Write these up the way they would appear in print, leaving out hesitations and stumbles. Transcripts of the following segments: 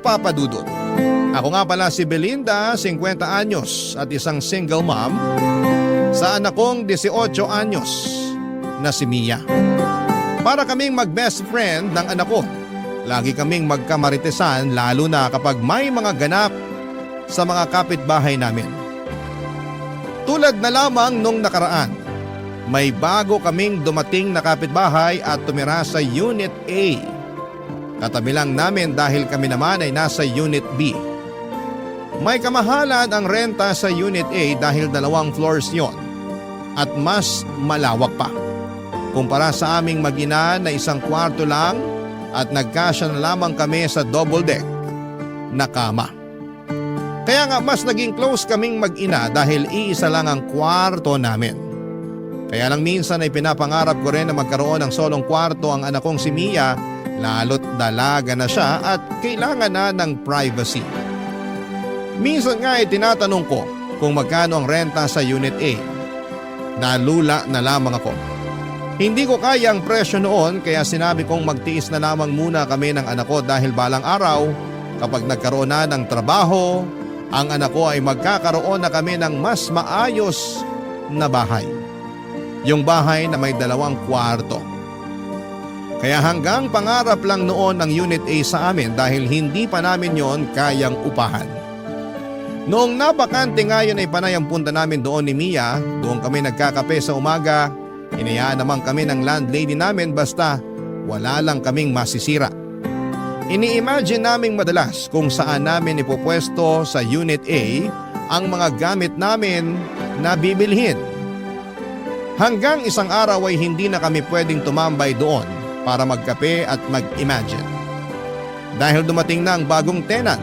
Papa Dudut. Ako nga pala si Belinda, 50 anyos at isang single mom sa anak kong 18 anyos na si Mia. Para kaming mag-best friend ng anak ko. Lagi kaming magkamaritesan lalo na kapag may mga ganap sa mga kapitbahay namin. Tulad na lamang nung nakaraan, may bago kaming dumating na kapitbahay at tumira sa Unit A. Katabi lang namin dahil kami naman ay nasa Unit B. May kamahalan ang renta sa Unit A dahil 2 floors yon at mas malawak pa. Kumpara sa aming mag-ina na 1 kwarto lang at nagkasya na lamang kami sa double deck na kama. Kaya nga mas naging close kaming mag-ina dahil iisa lang ang kwarto namin. Kaya lang minsan ay pinapangarap ko rin na magkaroon ng solong kwarto ang anak kong si Mia lalo't dalaga na siya at kailangan na ng privacy. Minsan nga ay tinatanong ko kung magkano ang renta sa Unit A. Nalula na lamang ako. Hindi ko kaya ang presyo noon kaya sinabi kong magtiis na lamang muna kami ng anak ko dahil balang araw kapag nagkaroon na ng trabaho, ang anak ko ay magkakaroon na kami ng mas maayos na bahay. Yung bahay na may 2 kwarto. Kaya hanggang pangarap lang noon ang Unit A sa amin dahil hindi pa namin yon kayang upahan. Noong napakante nga yun ay panay ang punta namin doon ni Mia, doon kami nagkakape sa umaga. Inayaan naman kami ng landlady namin basta wala lang kaming masisira. Ini-imagine naming madalas kung saan namin ipopwesto sa Unit A ang mga gamit namin na bibilhin. Hanggang isang araw ay hindi na kami pwedeng tumambay doon para magkape at mag-imagine. Dahil dumating na ang bagong tenant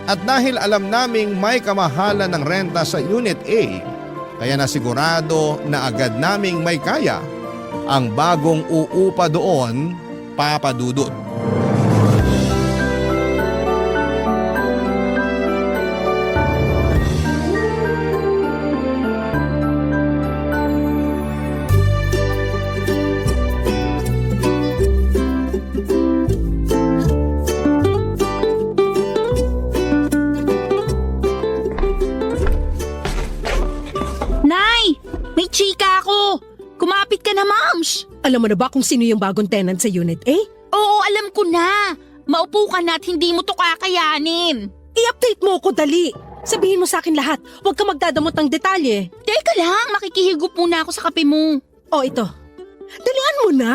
at dahil alam naming may kamahalan ng renta sa Unit A, kaya nasigurado na agad naming may kaya ang bagong uupa doon, Papa Dudut. Alam mo na ba kung sino yung bagong tenant sa Unit A? Oo, alam ko na. Maupo ka na at hindi mo to kakayanin. I-update mo ko dali. Sabihin mo sa akin lahat. Huwag ka magdadamot ng detalye. Teka lang, makikihigop muna ako sa kape mo. O ito. Dalian mo na.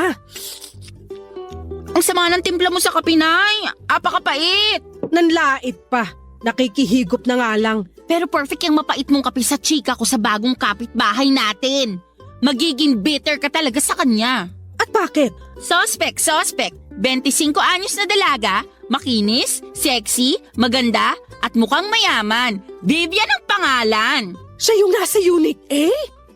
Ang sama ng timpla mo sa kape, Nay. Apakapait. Nanlait pa. Nakikihigop na nga lang. Pero perfect yung mapait mong kape sa chika ko sa bagong kapitbahay natin. Magiging bitter ka talaga sa kanya. At bakit? Suspect. 25 anyos na dalaga, makinis, sexy, maganda, at mukhang mayaman. Vivian ang pangalan. Siya yung nasa Unit A?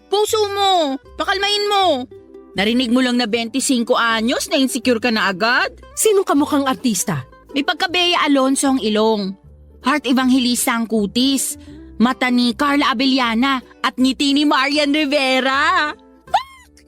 Puso mo, pakalmain mo. Narinig mo lang na 25 anyos na insecure ka na agad? Sinong kamukhang artista? May pagka-Bea Alonso ang ilong. Heart Evangelista ang kutis. Mata ni Carla Abellana at ngiti ni Marian Rivera.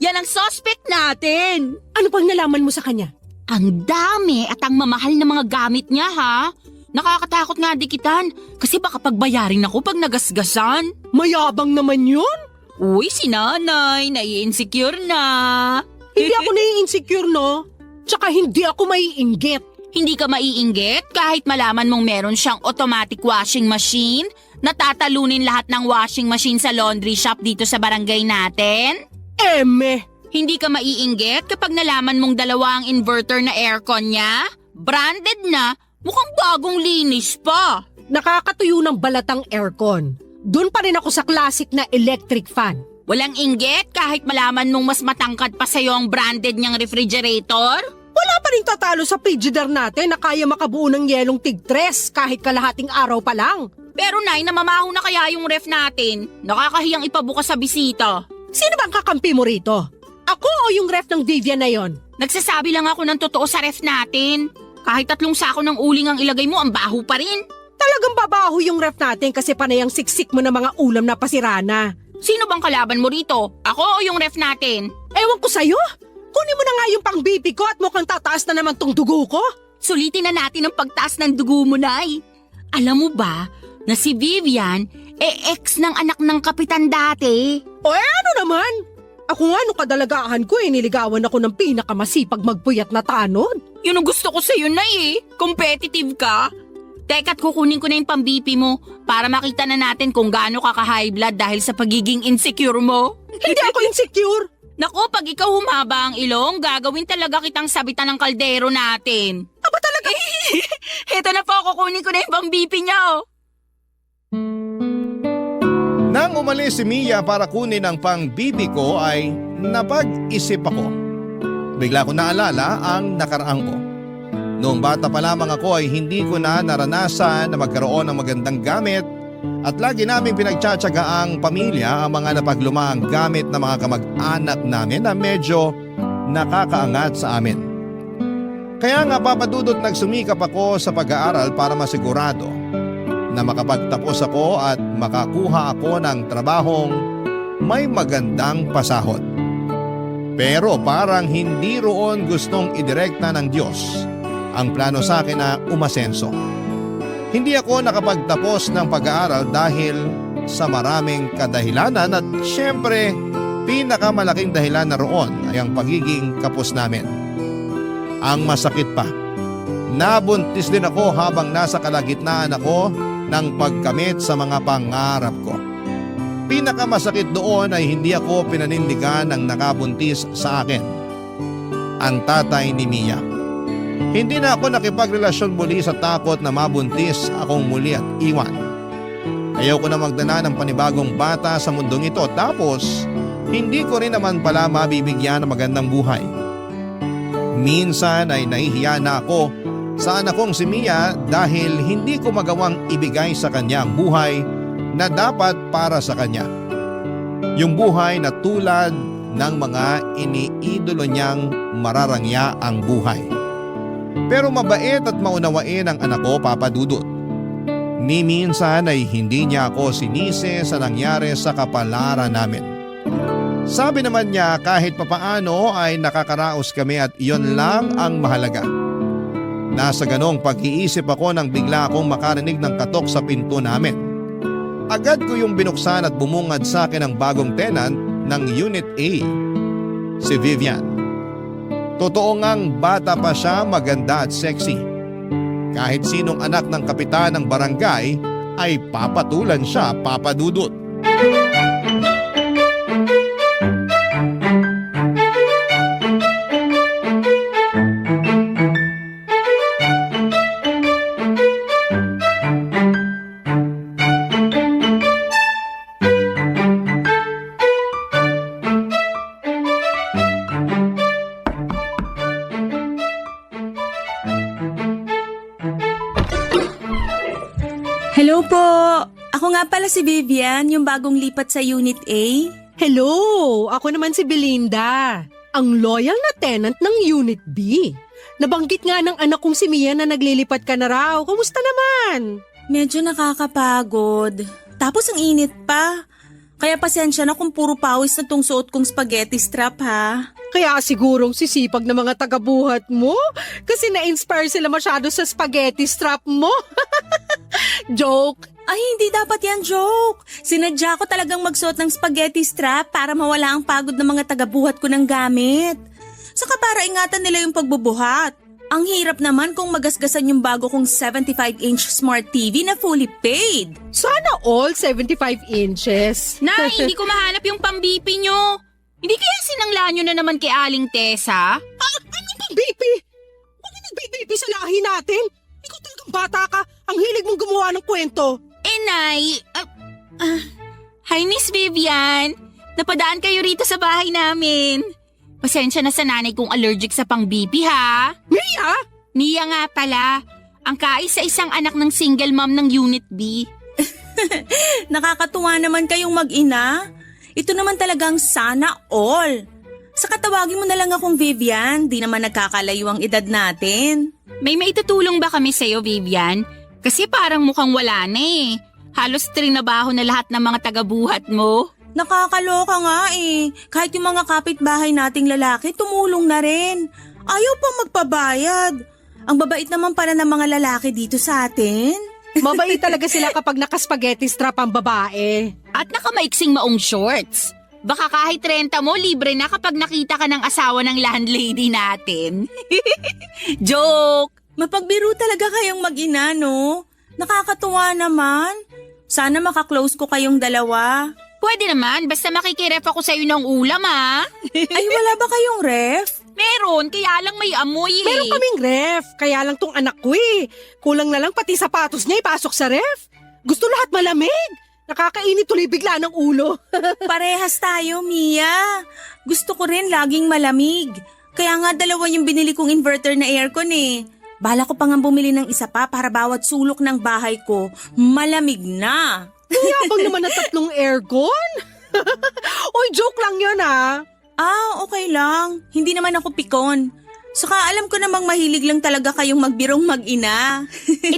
Yan ang suspect natin. Ano pang nalaman mo sa kanya? Ang dami at ang mamahal na mga gamit niya, ha? Nakakatakot nga dikitan kasi baka pagbayarin ako pag nagasgasan. Mayabang naman yun. Uy, si nanay, nai-insecure na. Hindi ako nai-insecure, no? Tsaka hindi ako maiinggit. Hindi ka maiinggit kahit malaman mong meron siyang automatic washing machine na tatalunin lahat ng washing machine sa laundry shop dito sa barangay natin? Eme! Hindi ka maiinggit kapag nalaman mong 2 ang inverter na aircon niya? Branded na, mukhang bagong linis pa. Nakakatuyo ng balatang aircon. Doon pa rin ako sa classic na electric fan. Walang inggit kahit malaman mong mas matangkad pa sa'yo ang branded niyang refrigerator? Wala pa rin tatalo sa Frigidaire natin na kaya makabuo ng yelong tig-3 kahit kalahating araw pa lang. Pero Nay, namamaho na kaya yung ref natin? Nakakahiyang ipabukas sa bisita. Sino bang kakampi mo rito? Ako o yung ref ng Vivian na yon? Nagsasabi lang ako ng totoo sa ref natin. Kahit 3 sako ng uling ang ilagay mo, ang baho pa rin. Talagang babaho yung ref natin kasi panay ang siksik mo ng mga ulam na pasirana. Sino bang kalaban mo rito? Ako o yung ref natin? Ewan ko sa'yo. Kunin mo na nga yung pang-bibi ko at mukhang tataas na naman tong dugo ko. Sulitin na natin ang pagtaas ng dugo mo, Nay. Alam mo ba na si Vivian, ex ng anak ng kapitan dati? O ano naman? Ako nga nung kadalagahan ko niligawan ako ng pinakamasipag magpuyat na tanod. Yun ang gusto ko sa'yo, Nay eh. Competitive ka. Teka't kukunin ko na yung pang-BP mo para makita na natin kung gaano ka ka-high blood dahil sa pagiging insecure mo. Hindi ako insecure. Naku, pag ikaw humaba ang ilong, gagawin talaga kitang sabitan ng kaldero natin. Aba talaga? Ito na po, kukunin ko na yung pang-BP niya. Oh. Nang umalis si Mia para kunin ang pang-bibi ko ay napag-isip ako. Bigla ko naalala ang nakaraang ko. Noong bata pa lamang ako ay hindi ko na naranasan na magkaroon ng magandang gamit at lagi naming pinagtsatsaga ang pamilya ang mga napaglumaang gamit ng mga kamag-anak namin na medyo nakakaangat sa amin. Kaya nga papadudot nagsumikap ako sa pag-aaral para masigurado na makapagtapos ako at makakuha ako ng trabahong may magandang pasahod. Pero parang hindi roon gustong idirekta ng Diyos ang plano sa akin na umasenso. Hindi ako nakapagtapos ng pag-aaral dahil sa maraming kadahilanan at syempre pinakamalaking dahilan na roon ay ang pagiging kapos namin. Ang masakit pa, nabuntis din ako habang nasa kalagitnaan ako ng pagkamit sa mga pangarap ko. Pinakamasakit doon ay hindi ako pinanindigan ng nakabuntis sa akin, ang tatay ni Mia. Hindi na ako nakipagrelasyon muli sa takot na mabuntis akong muli at iwan. Ayaw ko na magdala ng panibagong bata sa mundong ito tapos hindi ko rin naman pala mabibigyan ng magandang buhay. Minsan ay nahihiya na ako sa anak kong si Mia dahil hindi ko magawang ibigay sa kanya ang buhay na dapat para sa kanya. Yung buhay na tulad ng mga iniidolo niyang mararangya ang buhay. Pero mabait at maunawain ang anak ko, Papa Dudut. Ni minsan ay hindi niya ako sinisi sa nangyari sa kapalaran namin. Sabi naman niya kahit papaano ay nakakaraos kami at iyon lang ang mahalaga. Nasa ganong pag-iisip ako nang bigla akong makarinig ng katok sa pinto namin. Agad ko yung binuksan at bumungad sa akin ang bagong tenant ng Unit A, si Vivian. Totoo ngang bata pa siya, maganda at sexy. Kahit sinong anak ng kapitan ng barangay ay papatulan siya, Papa Dudut. Hello po! Ako nga pala si Vivian, yung bagong lipat sa Unit A. Hello, ako naman si Belinda, ang loyal na tenant ng Unit B. Nabanggit nga ng anak kong si Mia na naglilipat ka na raw. Kumusta naman? Medyo nakakapagod. Tapos ang init pa. Kaya pasensya na kung puro pawis na tong suot kong spaghetti strap ha. Kaya sigurong sisipag na mga tagabuhat mo kasi na-inspire sila masyado sa spaghetti strap mo. Joke. Ay, hindi dapat yan joke. Sinadya ko talagang magsuot ng spaghetti strap para mawala ang pagod ng mga tagabuhat ko ng gamit. Saka para ingatan nila yung pagbubuhat. Ang hirap naman kung magasgasan yung bago kong 75-inch smart TV na fully paid. Sana all 75 inches. Nay, hindi ko mahanap yung pang-BP nyo. Hindi kaya sinanglaan nyo na naman kay Aling Tessa? Ano bang BP? Bakit nag-BP sa lahi natin? Ikaw talagang bata ka. Ang hilig mong gumawa ng kwento. Nay, hi Miss Vivian. Napadaan kayo rito sa bahay namin. Pasensya na sa nanay kong allergic sa pang-BP ha. Mia? Mia nga pala, ang kaisa-isang anak ng single mom ng Unit B. Nakakatuwa naman kayong mag-ina. Ito naman talagang sana all. Saka tawagin mo na lang akong Vivian, di naman nagkakalayo ang edad natin. May maitutulong ba kami sa'yo, Vivian? Kasi parang mukhang wala na eh. Halos trinabaho na lahat ng mga tagabuhat mo. Nakakaloka nga eh. Kahit yung mga kapitbahay nating lalaki, tumulong na rin. Ayaw pang magpabayad. Ang babait naman pala ng mga lalaki dito sa atin. Mabait talaga sila kapag naka-spaghetti strap ang babae. At nakamaiksing maong shorts. Baka kahit renta mo, libre na kapag nakita ka ng asawa ng landlady natin. Joke! Mapagbiro talaga kayong mag-ina, no? Nakakatuwa naman. Sana makaklose ko kayong dalawa. Pwede naman, basta makikiref ako sa'yo ng ulam Ay, wala ba kayong ref? Meron, kaya lang may amoy Meron kaming ref, kaya lang tong anak ko Kulang na lang pati sapatos niya ipasok sa ref. Gusto lahat malamig. Nakakainit tuloy bigla ng ulo. Parehas tayo, Mia. Gusto ko rin laging malamig. Kaya nga dalawa yung binili kong inverter na aircon Bala ko pa nga bumili ng isa pa para bawat sulok ng bahay ko, malamig na. Yabang naman ng 3 aircon. Oy, joke lang yun Okay lang. Hindi naman ako pikon. Saka alam ko namang mahilig lang talaga kayong magbirong mag-ina.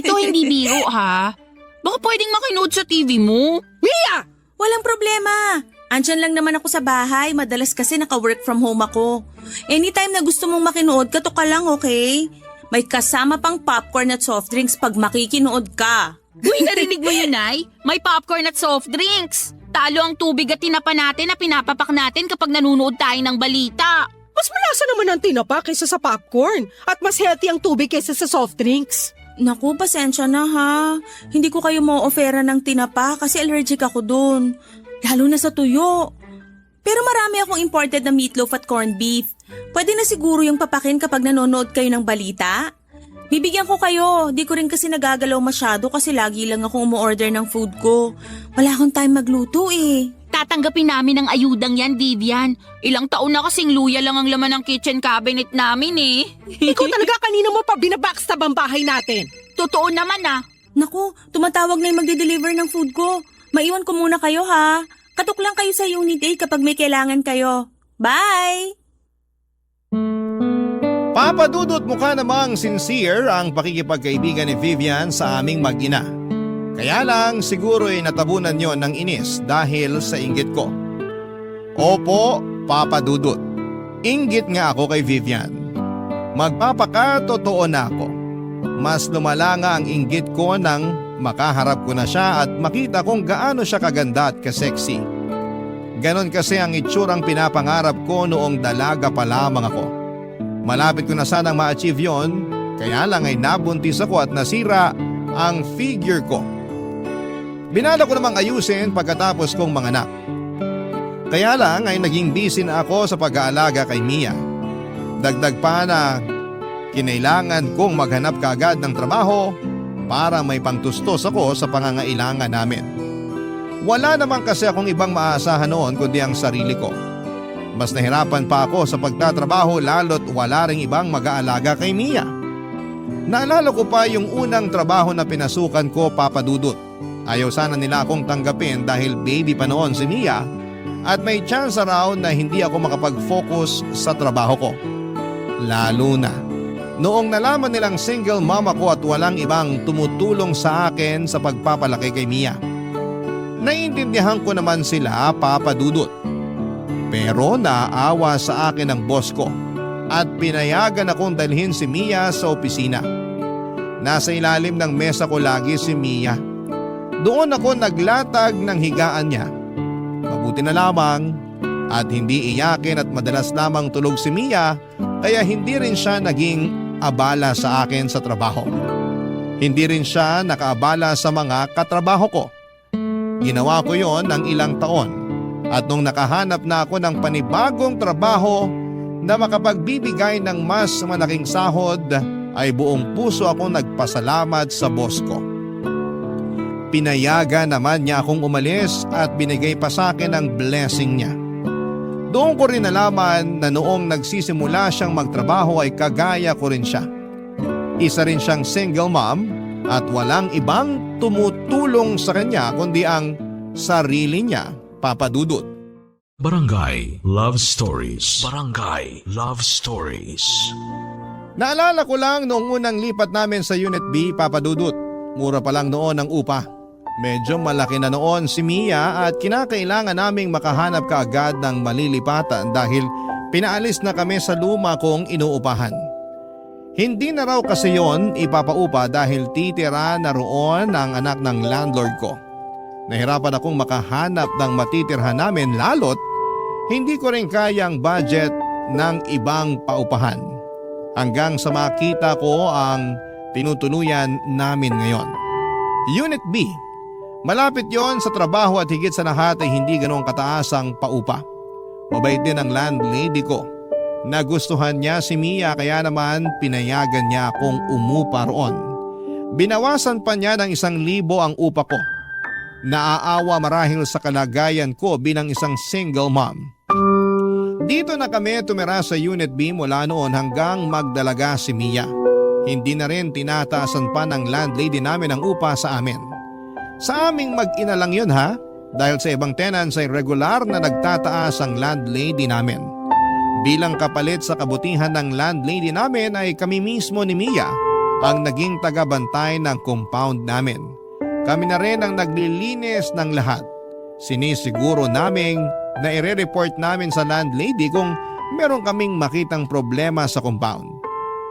Ito hindi biro ha. Baka pwedeng makinood sa TV mo. Mia! Walang problema. Andyan lang naman ako sa bahay. Madalas kasi naka-work from home ako. Anytime na gusto mong makinood, kato ka lang, okay? May kasama pang popcorn at soft drinks pag makikinood ka. Uy, narinig mo yun, Nay? May popcorn at soft drinks. Talo ang tubig at tinapa natin na pinapapak natin kapag nanonood tayo ng balita. Mas malasa naman ang tinapa kaysa sa popcorn. At mas healthy ang tubig kaysa sa soft drinks. Naku, pasensya na ha. Hindi ko kayo mo-offera ng tinapa kasi allergic ako dun. Lalo na sa tuyo. Pero marami akong imported na meatloaf at corned beef. Pwede na siguro yung papakin kapag nanonood kayo ng balita? Bibigyan ko kayo. Di ko rin kasi nagagalaw masyado kasi lagi lang ako umu-order ng food ko. Wala akong time magluto Tatanggapin namin ang ayudang yan, Vivian. Ilang taon na kasing luya lang ang laman ng kitchen cabinet namin Ikaw talaga kanina mo pa binabackstab ang bahay natin. Totoo naman Naku, tumatawag na yung magde-deliver ng food ko. Maiwan ko muna kayo ha. Katok lang kayo sa Unit A kapag may kailangan kayo. Bye! Papa Dudut, mukha namang sincere ang pakikipagkaibigan ni Vivian sa aming mag-ina. Kaya lang siguro'y natabunan yon ng inis dahil sa inggit ko. Opo, Papa Dudut. Inggit nga ako kay Vivian. Magpapakatotoo na ako. Mas lumala nga ang inggit ko nang makaharap ko na siya at makita kung gaano siya kaganda at kasexy. Ganon kasi ang itsurang pinapangarap ko noong dalaga pa lamang ako. Malapit ko na sanang ma-achieve yon, kaya lang ay nabuntis ako at nasira ang figure ko. Binala ko namang ayusin pagkatapos kong manganak. Kaya lang ay naging busy na ako sa pag-aalaga kay Mia. Dagdag pa na kinailangan kong maghanap kaagad ng trabaho para may pangtustos ako sa pangangailangan namin. Wala naman kasi akong ibang maasahan noon kundi ang sarili ko. Mas nahirapan pa ako sa pagtatrabaho lalo't wala ring ibang mag-aalaga kay Mia. Naalala ko pa yung unang trabaho na pinasukan ko, Papa Dudut. Ayaw sana nila akong tanggapin dahil baby pa noon si Mia at may chance raw na hindi ako makapag-focus sa trabaho ko. Lalo na noong nalaman nilang single mom ako at walang ibang tumutulong sa akin sa pagpapalaki kay Mia. Naiintindihan ko naman sila, Papa Dudut. Pero naawa sa akin ang boss ko at pinayagan akong dalhin si Mia sa opisina. Nasa ilalim ng mesa ko lagi si Mia. Doon ako naglatag ng higaan niya. Mabuti na lamang at hindi iyakin at madalas lamang tulog si Mia kaya hindi rin siya naging abala sa akin sa trabaho. Hindi rin siya nakaabala sa mga katrabaho ko. Ginawa ko yon ng ilang taon at nung nakahanap na ako ng panibagong trabaho na makapagbibigay ng mas malaking sahod ay buong puso akong nagpasalamat sa boss ko. Pinayagan naman niya akong umalis at binigay pa sa akin ang blessing niya. Doon ko rin nalaman na noong nagsisimula siyang magtrabaho ay kagaya ko rin siya. Isa rin siyang single mom at walang ibang tumutulong sa kanya kundi ang sarili niya, Papa Dudut. Barangay Love Stories. Barangay Love Stories. Naalala ko lang noong unang lipat namin sa Unit B, Papa Dudut. Mura pa lang noon ang upa. Medyo malaki na noon si Mia at kinakailangan naming makahanap kaagad ng malilipatan dahil pinaalis na kami sa luma kong inuupahan. Hindi na raw kasi yon ipapaupa dahil titira na roon ang anak ng landlord ko. Nahirapan akong makahanap ng matitirhan namin lalo't hindi ko rin kayang budget ng ibang paupahan. Hanggang sa makita ko ang tinutuluyan namin ngayon. Unit B. Malapit yon sa trabaho at higit sa lahat ay hindi ganoong kataas ang paupa. Mabait din ang landlady ko. Nagustuhan niya si Mia kaya naman pinayagan niya akong umupa roon. Binawasan pa niya ng 1,000 ang upa ko. Naaawa marahil sa kalagayan ko bilang isang single mom. Dito na kami tumira sa Unit B mula noon hanggang magdalaga si Mia. Hindi na rin tinataasan pa ng landlady namin ang upa sa amin. Sa aming mag-ina lang yun ha, dahil sa ibang tenants ay regular na nagtataas ang landlady namin. Bilang kapalit sa kabutihan ng landlady namin ay kami mismo ni Mia ang naging tagabantay ng compound namin. Kami na rin ang naglilinis ng lahat. Sinisiguro naming na ire-report namin sa landlady kung meron kaming makitang problema sa compound.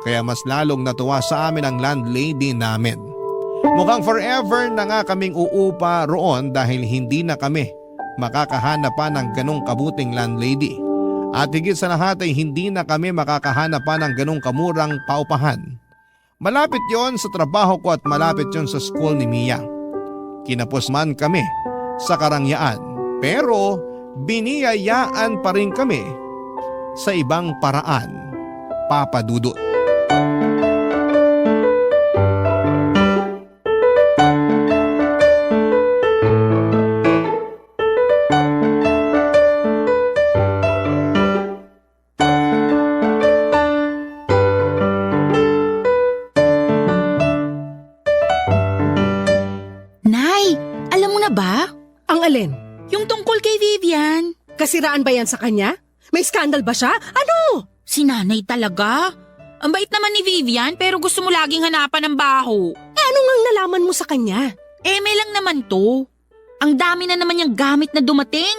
Kaya mas lalong natuwa sa amin ang landlady namin. Mukhang forever na nga kaming uupa roon dahil hindi na kami makakahanap pa ng ganong kabuting landlady. At higit sa lahat ay hindi na kami makakahanap pa ng ganong kamurang paupahan. Malapit yon sa trabaho ko at malapit yon sa school ni Mia. Kinapos man kami sa karangyaan pero biniyayaan pa rin kami sa ibang paraan, Papa Dudut. Nay, alam mo na ba? Ang alin? Yung tungkol kay Vivian. Kasiraan ba yan sa kanya? May skandal ba siya? Ano? Si nanay talaga. Ang bait naman ni Vivian pero gusto mo laging hanapan ng baho. Ano ngang nalaman mo sa kanya? May lang naman to. Ang dami na naman niyang gamit na dumating.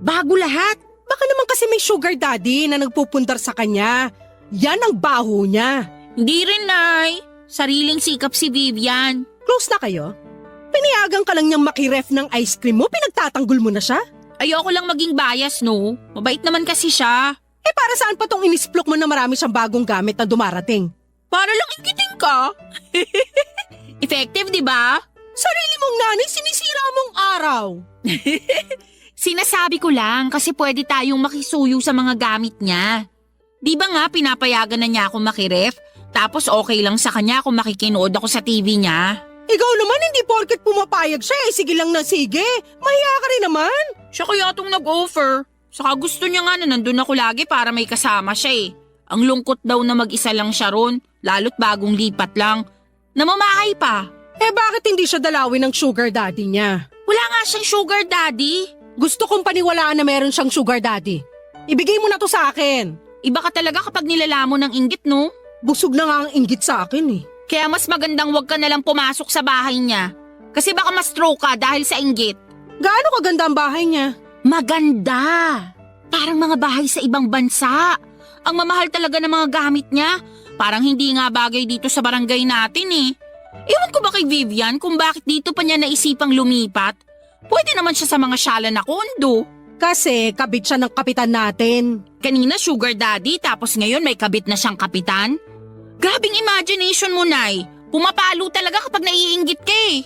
Bago lahat. Baka naman kasi may sugar daddy na nagpupundar sa kanya. Yan ang baho niya. Hindi rin, Nay. Sariling sikap si Vivian. Close na kayo? Pinayagan ka lang niyang makiref ng ice cream mo, pinagtatanggol mo na siya? Ayoko lang maging bias, no? Mabait naman kasi siya. Para saan pa tong inisplok mo na marami siyang bagong gamit na dumarating? Para lang ikiting ka. Effective, di ba? Sarili mong nanay, sinisira mong araw. Sinasabi ko lang kasi pwede tayong makisuyo sa mga gamit niya. Di ba nga pinapayagan na niya ako makiref? Tapos okay lang sa kanya kung makikinood ako sa TV niya. Ikaw naman, hindi porket pumapayag siya, sige lang na sige. Mahiya ka rin naman. Siya kaya itong nag-offer. Saka gusto niya nga na nandun ako lagi para may kasama siya eh. Ang lungkot daw na mag-isa lang siya ron, lalo't bagong lipat lang. Namamahay pa. Bakit hindi siya dalawin ng sugar daddy niya? Wala nga siyang sugar daddy. Gusto kong paniwalaan na meron siyang sugar daddy. Ibigay mo na to sa akin. Iba ka talaga kapag nilalamon ng inggit, no? Busog na nga ang inggit sa akin eh. Kaya mas magandang wag ka nalang pumasok sa bahay niya. Kasi baka ma-stroke ka dahil sa inggit. Gaano kaganda ang bahay niya? Maganda. Parang mga bahay sa ibang bansa. Ang mamahal talaga ng mga gamit niya. Parang hindi nga bagay dito sa barangay natin eh. Ewan ko ba kay Vivian kung bakit dito pa niya naisipang lumipat? Pwede naman siya sa mga syala na kondo. Kasi kabit siya ng kapitan natin. Kanina sugar daddy tapos ngayon may kabit na siyang kapitan. Grabing imagination mo, Nay. Pumapalo talaga kapag naiinggit ka eh.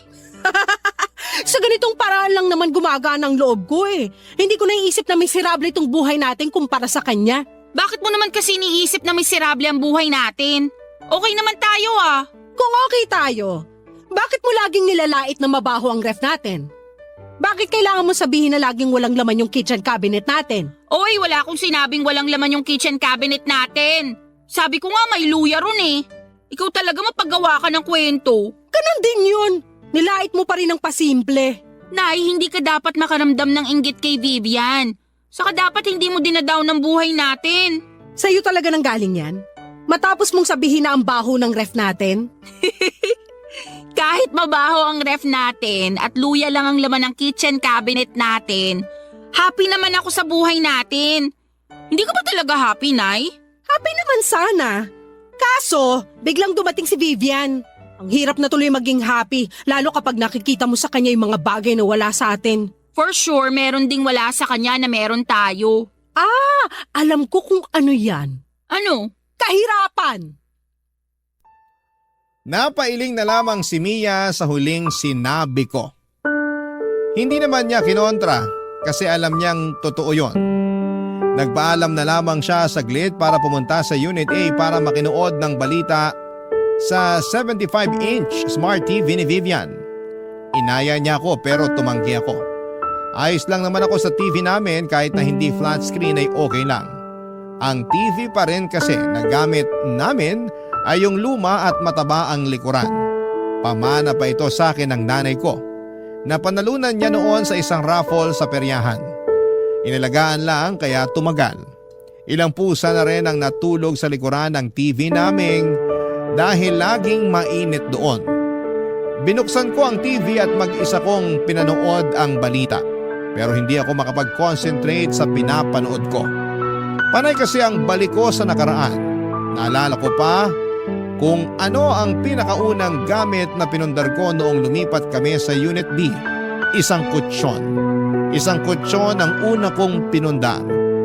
Sa ganitong paraan lang naman gumagana ang loob ko eh. Hindi ko naiisip na miserable itong buhay natin kumpara sa kanya. Bakit mo naman kasi iniisip na miserable ang buhay natin? Okay naman tayo ah. Kung okay tayo, bakit mo laging nilalait na mabaho ang ref natin? Bakit kailangan mo sabihin na laging walang laman yung kitchen cabinet natin? Oy, wala akong sinabing walang laman yung kitchen cabinet natin. Sabi ko nga may luya ron eh. Ikaw talaga mapagawa ka ng kwento. Ganon din yun. Nilait mo pa rin ang pasimple. Nay, hindi ka dapat makaramdam ng inggit kay Vivian. Saka dapat hindi mo dinadaw ng buhay natin. Sa'yo talaga nang galing yan? Matapos mong sabihin na ang baho ng ref natin? Kahit mabaho ang ref natin at luya lang ang laman ng kitchen cabinet natin, happy naman ako sa buhay natin. Hindi ka ba talaga happy, Nay? Happy naman sana. Kaso, biglang dumating si Vivian. Ang hirap na tuloy maging happy, lalo kapag nakikita mo sa kanya yung mga bagay na wala sa atin. For sure, meron ding wala sa kanya na meron tayo. Alam ko kung ano yan. Ano? Kahirapan! Napailing na lamang si Mia sa huling sinabi ko. Hindi naman niya kinontra kasi alam niyang totoo yon. Nagpaalam na lamang siya saglit para pumunta sa Unit A para makinood ng balita sa 75-inch Smart TV ni Vivian. Inaya niya ako pero tumanggi ako. Ayos lang naman ako sa TV namin kahit na hindi flat screen ay okay lang. Ang TV pa rin kasi na gamit namin ay yung luma at mataba ang likuran. Pamana pa ito sa akin ng nanay ko. Napanalunan niya noon sa isang raffle sa peryahan. Inalagaan lang kaya tumagal. Ilang pusa na rin ang natulog sa likuran ng TV naming dahil laging mainit doon. Binuksan ko ang TV at mag-isa kong pinanood ang balita. Pero hindi ako makapag-concentrate sa pinapanood ko. Panay kasi ang balik ko sa nakaraan. Naalala ko pa kung ano ang pinakaunang gamit na pinundar ko noong lumipat kami sa Unit B. Isang kutsyon. Isang kutsyon ang una kong pinundar.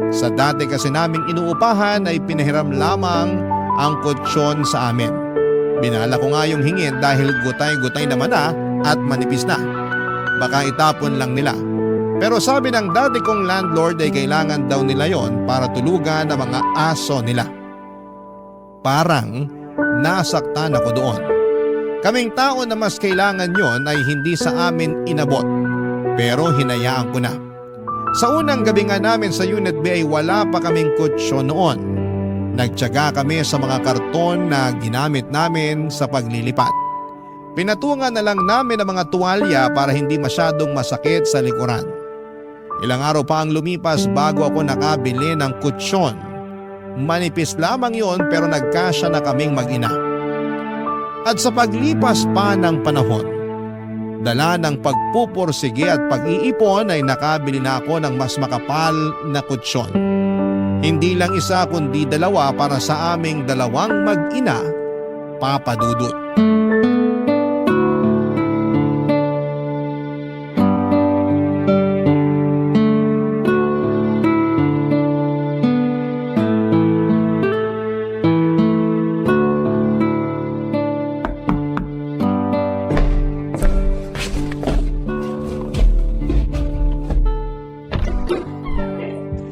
Sa dati kasi naming inuupahan ay pinahiram lamang ang kutsyon sa amin. Binala ko nga yung hingin dahil gutay-gutay naman na at manipis na. Baka itapon lang nila. Pero sabi ng dati kong landlord ay kailangan daw nila yon para tulugan ang mga aso nila. Parang nasaktan ako doon. Kaming tao na mas kailangan yon ay hindi sa amin inabot. Pero hinayaan ko na. Sa unang gabi nga namin sa Unit B ay wala pa kaming kutsyon noon. Nagtiyaga kami sa mga karton na ginamit namin sa paglilipat. Pinatungan na lang namin ang mga tuwalya para hindi masyadong masakit sa likuran. Ilang araw pa ang lumipas bago ako nakabili ng kutsyon. Manipis lamang yon pero nagkasya na kaming mag-ina. At sa paglipas pa ng panahon, dala ng pagpupursige at pag-iipon ay nakabili na ako ng mas makapal na kutsyon. Hindi lang isa kundi dalawa para sa aming dalawang mag-ina, Papa Dudut.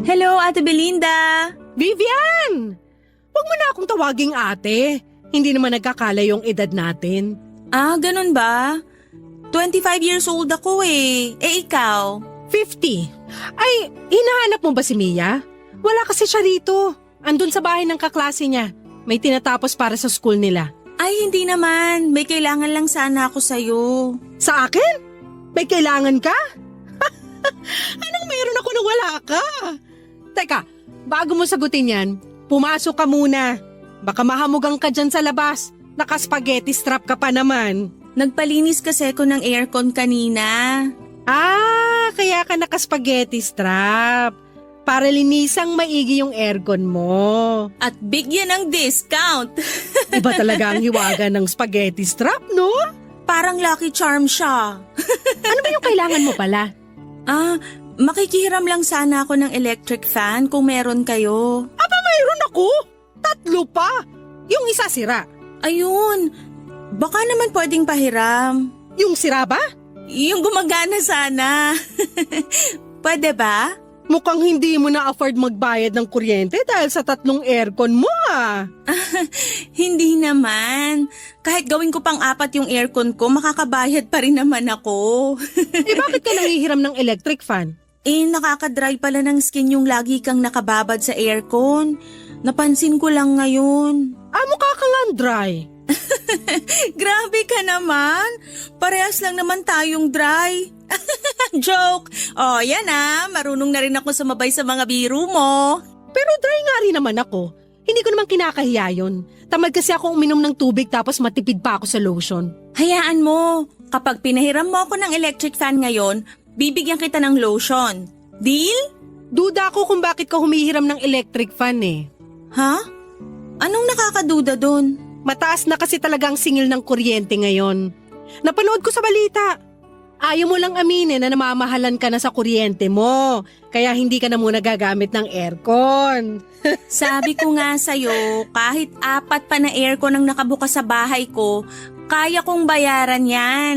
Hello, Ate Belinda! Vivian! Huwag mo na akong tawaging ate. Hindi naman nagkakala yung edad natin. Ganun ba? 25 years old ako eh. Ikaw? 50. Ay, hinahanap mo ba si Mia? Wala kasi siya rito. Andun sa bahay ng kaklase niya. May tinatapos para sa school nila. Ay, hindi naman. May kailangan lang sana ako sa'yo. Sa akin? May kailangan ka? Anong meron ako na wala ka? Teka, bago mo sagutin yan, pumasok ka muna. Baka mahamugang ka dyan sa labas. Naka-spaghetti strap ka pa naman. Nagpalinis kasi ako ng aircon kanina. Kaya ka naka-spaghetti strap. Para linisang maigi yung aircon mo. At bigyan ng discount. Iba talaga ang hiwaga ng spaghetti strap, no? Parang Lucky Charm siya. Ano ba yung kailangan mo pala? Makikihiram lang sana ako ng electric fan kung meron kayo. Mayroon ako. 3 pa. Yung isa sira. Ayun, baka naman pwedeng pahiram. Yung sira ba? Yung gumagana sana. Pwede ba? Mukhang hindi mo na afford magbayad ng kuryente dahil sa 3 aircon mo Hindi naman. Kahit gawin ko pang 4 yung aircon ko, makakabayad pa rin naman ako. Bakit ka nangihiram ng electric fan? Nakakadry pala ng skin yung lagi kang nakababad sa aircon. Napansin ko lang ngayon. Mukha kang dry. Grabe ka naman. Parehas lang naman tayong dry. Joke. Yan marunong na rin ako sumabay sa mga biro mo. Pero dry nga rin naman ako. Hindi ko naman kinakahiya yun. Tamad kasi ako uminom ng tubig tapos matipid pa ako sa lotion. Hayaan mo. Kapag pinahiram mo ako ng electric fan ngayon, bibigyan kita ng lotion. Deal? Duda ako kung bakit ka humihiram ng electric fan eh. Ha? Anong nakakaduda doon? Mataas na kasi talagang singil ng kuryente ngayon. Napanood ko sa balita. Ayaw mo lang aminin na namamahalan ka na sa kuryente mo. Kaya hindi ka na muna gagamit ng aircon. Sabi ko nga sa'yo, kahit 4 pa na aircon ang nakabukas sa bahay ko, kaya kong bayaran yan.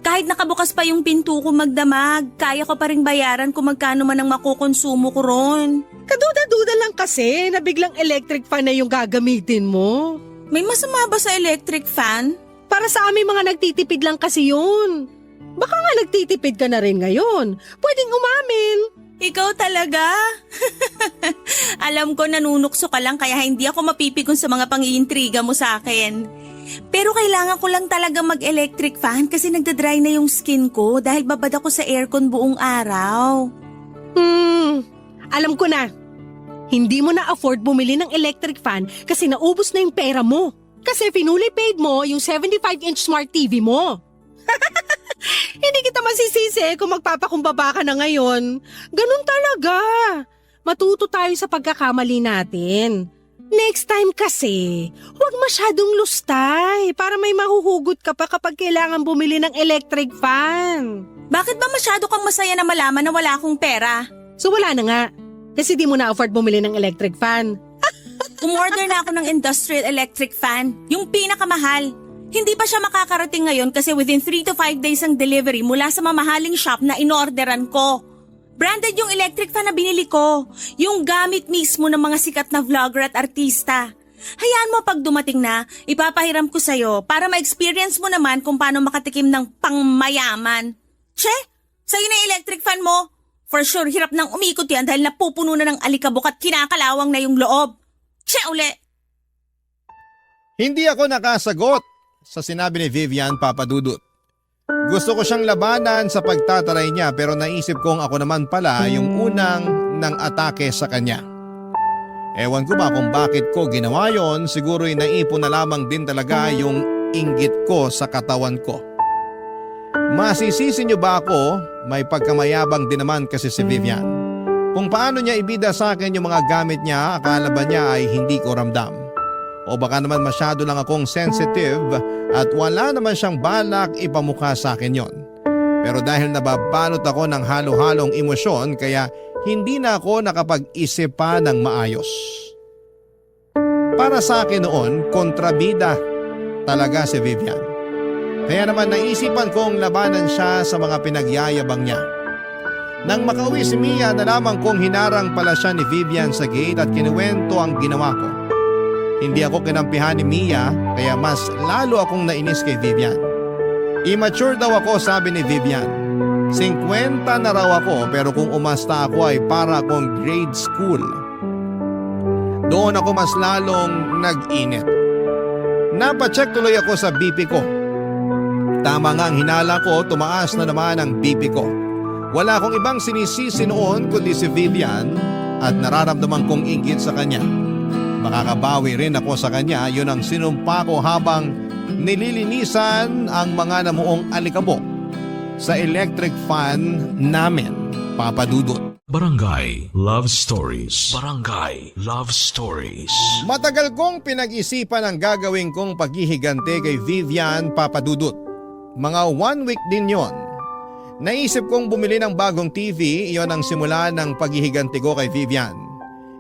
Kahit nakabukas pa yung pinto ko magdamag, kaya ko pa rin bayaran kung magkano man ang makukonsumo ko ron. Kaduda-duda lang kasi na biglang electric fan na yung gagamitin mo. May masama ba sa electric fan? Para sa aming mga nagtitipid lang kasi yun. Baka nga nagtitipid ka na rin ngayon. Pwedeng umamin. Ikaw talaga? Alam ko nanunukso ka lang kaya hindi ako mapipikon sa mga pang-iintriga mo sa akin. Pero kailangan ko lang talaga mag-electric fan kasi nagdadry na yung skin ko dahil babad ako sa aircon buong araw. Alam ko na. Hindi mo na afford bumili ng electric fan kasi naubos na yung pera mo. Kasi finally paid mo yung 75-inch smart TV mo. Hindi kita masisisi kung magpapakumbaba ka na ngayon. Ganun talaga. Matuto tayo sa pagkakamali natin. Next time kasi, huwag masyadong lustay para may mahuhugot ka pa kapag kailangan bumili ng electric fan. Bakit ba masyado kang masaya na malaman na wala akong pera? So wala na nga. Kasi di mo na afford bumili ng electric fan. Umorder na ako ng industrial electric fan, yung pinakamahal. Hindi pa siya makakarating ngayon kasi within 3 to 5 days ang delivery mula sa mamahaling shop na inorderan ko. Branded yung electric fan na binili ko, yung gamit mismo ng mga sikat na vlogger at artista. Hayaan mo pag dumating na, ipapahiram ko sa'yo para ma-experience mo naman kung paano makatikim ng pangmayaman. Che, sa'yo na yung electric fan mo. For sure, hirap nang umikot yan dahil napupuno na ng alikabok at kinakalawang na yung loob. Che uli! Hindi ako nakasagot sa sinabi ni Vivian Papadudut. Gusto ko siyang labanan sa pagtataray niya pero naisip kong ako naman pala yung unang nang atake sa kanya. Ewan ko ba kung bakit ko ginawa yon, siguro'y naipon na lamang din talaga yung inggit ko sa katawan ko. Masisisi niyo ba ako? May pagkamayabang din naman kasi si Vivian. Kung paano niya ibida sa akin yung mga gamit niya, akala ba niya ay hindi ko ramdam? O baka naman masyado lang akong sensitive at wala naman siyang balak ipamukha sa akin yon. Pero dahil nababalot ako ng halo-halong emosyon kaya hindi na ako nakapag-isip pa ng maayos. Para sa akin noon, kontrabida talaga si Vivian. Kaya naman naisipan kong labanan siya sa mga pinagyayabang niya. Nang makauwi si Mia, nalaman kong hinarang pala siya ni Vivian sa gate at kinuwento ang ginawa ko. Hindi ako kinampihan ni Mia kaya mas lalo akong nainis kay Vivian. Immature daw ako, sabi ni Vivian. 50 na raw ako pero kung umasta ako ay para akong grade school. Doon ako mas lalong nag-init. Napacheck tuloy ako sa BP ko. Tama nga ang hinala ko, tumaas na naman ang BP ko. Wala akong ibang sinisisi noon kundi si Vivian at nararamdaman kong inggit sa kanya. Makakabawi rin ako sa kanya, yun ang sinumpa ko habang nililinisan ang mga namuong alikabok sa electric fan namin, Papadudut. Barangay Love Stories. Barangay Love Stories. Matagal kong pinag-isipan ang gagawin kong paghihigante kay Vivian, Papadudut. Mga 1 week din yon. Naisip kong bumili ng bagong TV, iyon ang simula ng paghihiganti ko kay Vivian.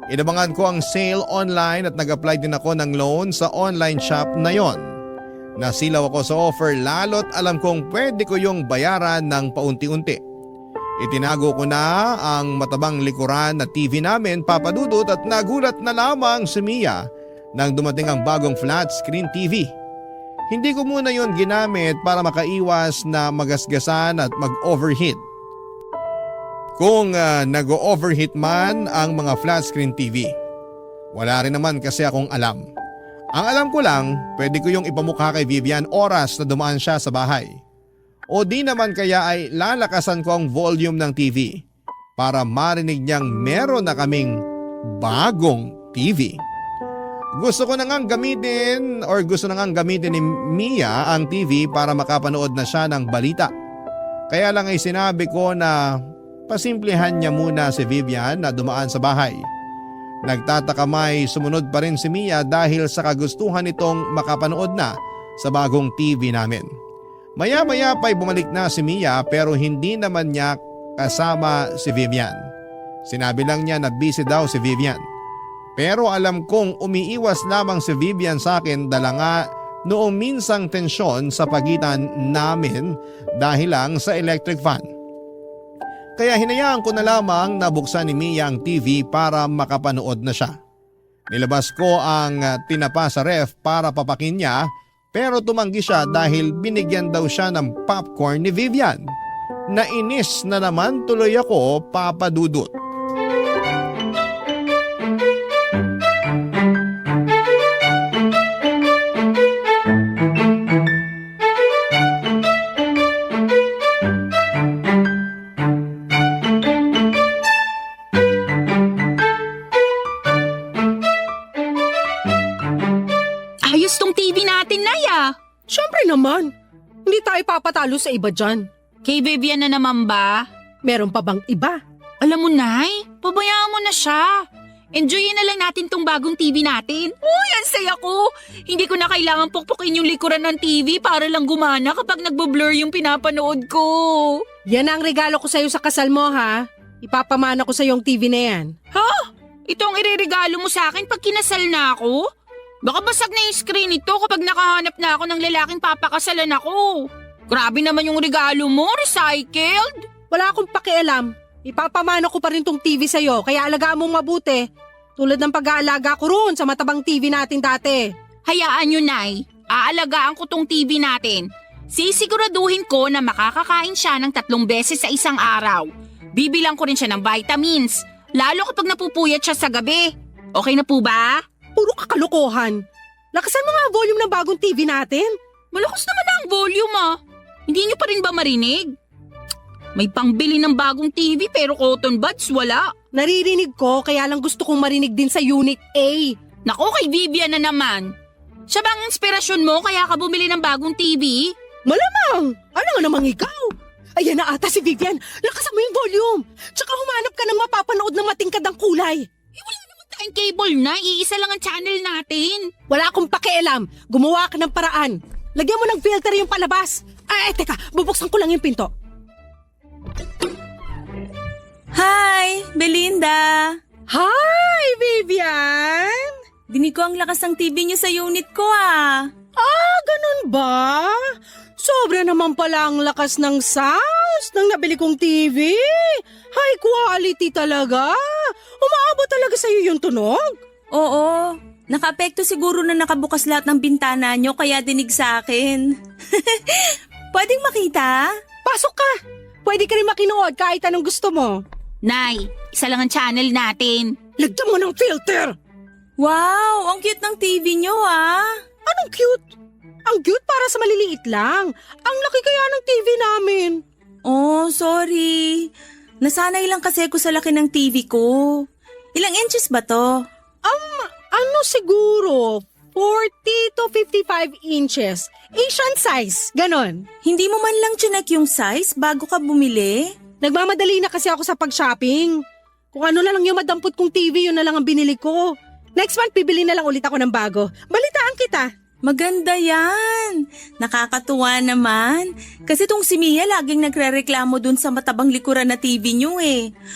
Inabangan ko ang sale online at nag-apply din ako ng loan sa online shop na yon. Nasilaw ako sa offer lalo't alam kong pwede ko yung bayaran ng paunti-unti. Itinago ko na ang matabang likuran na TV namin, Papadudut, at nagulat na lamang si Mia nang dumating ang bagong flat screen TV. Hindi ko muna yon ginamit para makaiwas na magasgasan at mag-overheat. Kung nag-overheat man ang mga flat screen TV. Wala rin naman kasi akong alam. Ang alam ko lang, pwede ko yung ipamukha kay Vivian oras na dumaan siya sa bahay. O di naman kaya ay lalakasan ko ang volume ng TV para marinig niyang meron na kaming bagong TV. Gusto na ngang gamitin ni Mia ang TV para makapanood na siya ng balita. Kaya lang ay sinabi ko na pasimplihan niya muna si Vivian na dumaan sa bahay. Nagtataka may sumunod pa rin si Mia dahil sa kagustuhan nitong makapanood na sa bagong TV namin. Maya-maya pa'y bumalik na si Mia pero hindi naman niya kasama si Vivian. Sinabi lang niya na busy daw si Vivian. Pero alam kong umiiwas lamang si Vivian sa akin dala nga noong minsang tensyon sa pagitan namin dahil lang sa electric fan. Kaya hinayaan ko na lamang na buksan ni Mia ang TV para makapanood na siya. Nilabas ko ang tinapa sa ref para papakin niya pero tumanggi siya dahil binigyan daw siya ng popcorn ni Vivian. Nainis na naman tuloy ako, Papa Dudut. Ayos tong TV natin, Naya. Siyempre naman, hindi tayo papatalo sa iba dyan. Kay Vivian na naman ba? Meron pa bang iba? Alam mo, Nay, pabayaan mo na siya. Enjoyin na lang natin tong bagong TV natin. Uy, ang saya ko. Hindi ko na kailangan pukpukin yung likuran ng TV para lang gumana kapag nagbo-blur yung pinapanood ko. Yan ang regalo ko sa'yo sa kasal mo ha. Ipapamana ko sa yung TV na yan. Ha? Ito ang ireregalo mo sa akin pag kinasal na ako? Baka basag na yung screen nito kapag nakahanap na ako ng lalaking papakasalan ako. Grabe naman yung regalo mo, recycled. Wala akong pakialam. Ipapamana ko pa rin tong TV sa'yo kaya alagaan mong mabuti. Tulad ng pag-aalaga ko roon sa matabang TV natin dati. Hayaan nyo, Nay. Aalagaan ko tong TV natin. Sisiguraduhin ko na makakakain siya ng 3 beses sa isang araw. Bibilang ko rin siya ng vitamins, lalo kapag napupuyat siya sa gabi. Okay na po ba? Puro kakalukuhan. Lakasan mo nga ang volume ng bagong TV natin. Malakas naman ang volume Hindi nyo pa rin ba marinig? May pangbili ng bagong TV pero cotton buds wala. Naririnig ko kaya lang gusto kong marinig din sa Unit A. Naku, kay Vivian na naman. Siya bang inspirasyon mo kaya ka bumili ng bagong TV? Malamang! Ano nga namang ikaw? Ayan na ata si Vivian. Lakasan mo yung volume. Tsaka humanap ka ng mapapanood ng matingkad ang kulay. Wala naman tayong cable na. Iisa lang ang channel natin. Wala akong pakialam. Gumawa ka ng paraan. Lagyan mo ng filter yung palabas. Ay, teka. Bubuksan ko lang yung pinto. Hi, Belinda! Hi, Vivian! Dinig ko ang lakas ng TV niyo sa unit ko Ganun ba? Sobra naman pala ang lakas ng sounds ng nabili kong TV. High quality talaga. Umaabot talaga sa'yo yung tunog. Oo, naka-apekto siguro na nakabukas lahat ng bintana niyo kaya dinig sa akin. Pwedeng makita? Pasok ka. Pwede ka rin makinood kahit anong gusto mo. Nay, isa lang ang channel natin. Lagyan mo ng filter. Wow, ang cute ng TV niyo Anong cute? Ang cute para sa maliliit lang. Ang laki kaya ng TV namin. Oh, sorry. Nasanay lang kasi ako sa laki ng TV ko. Ilang inches ba to? Ano siguro? 40 to 55 inches. Asian size, ganon. Hindi mo man lang chinek yung size bago ka bumili? Nagmamadali na kasi ako sa pag-shopping. Kung ano na lang yung madampot kong TV, yun na lang ang binili ko. Next month, bibili na lang ulit ako ng bago. Balitaan kita. Maganda yan. Nakakatuwa naman. Kasi tong si Mia laging nagre-reklamo dun sa matabang likuran na TV nyo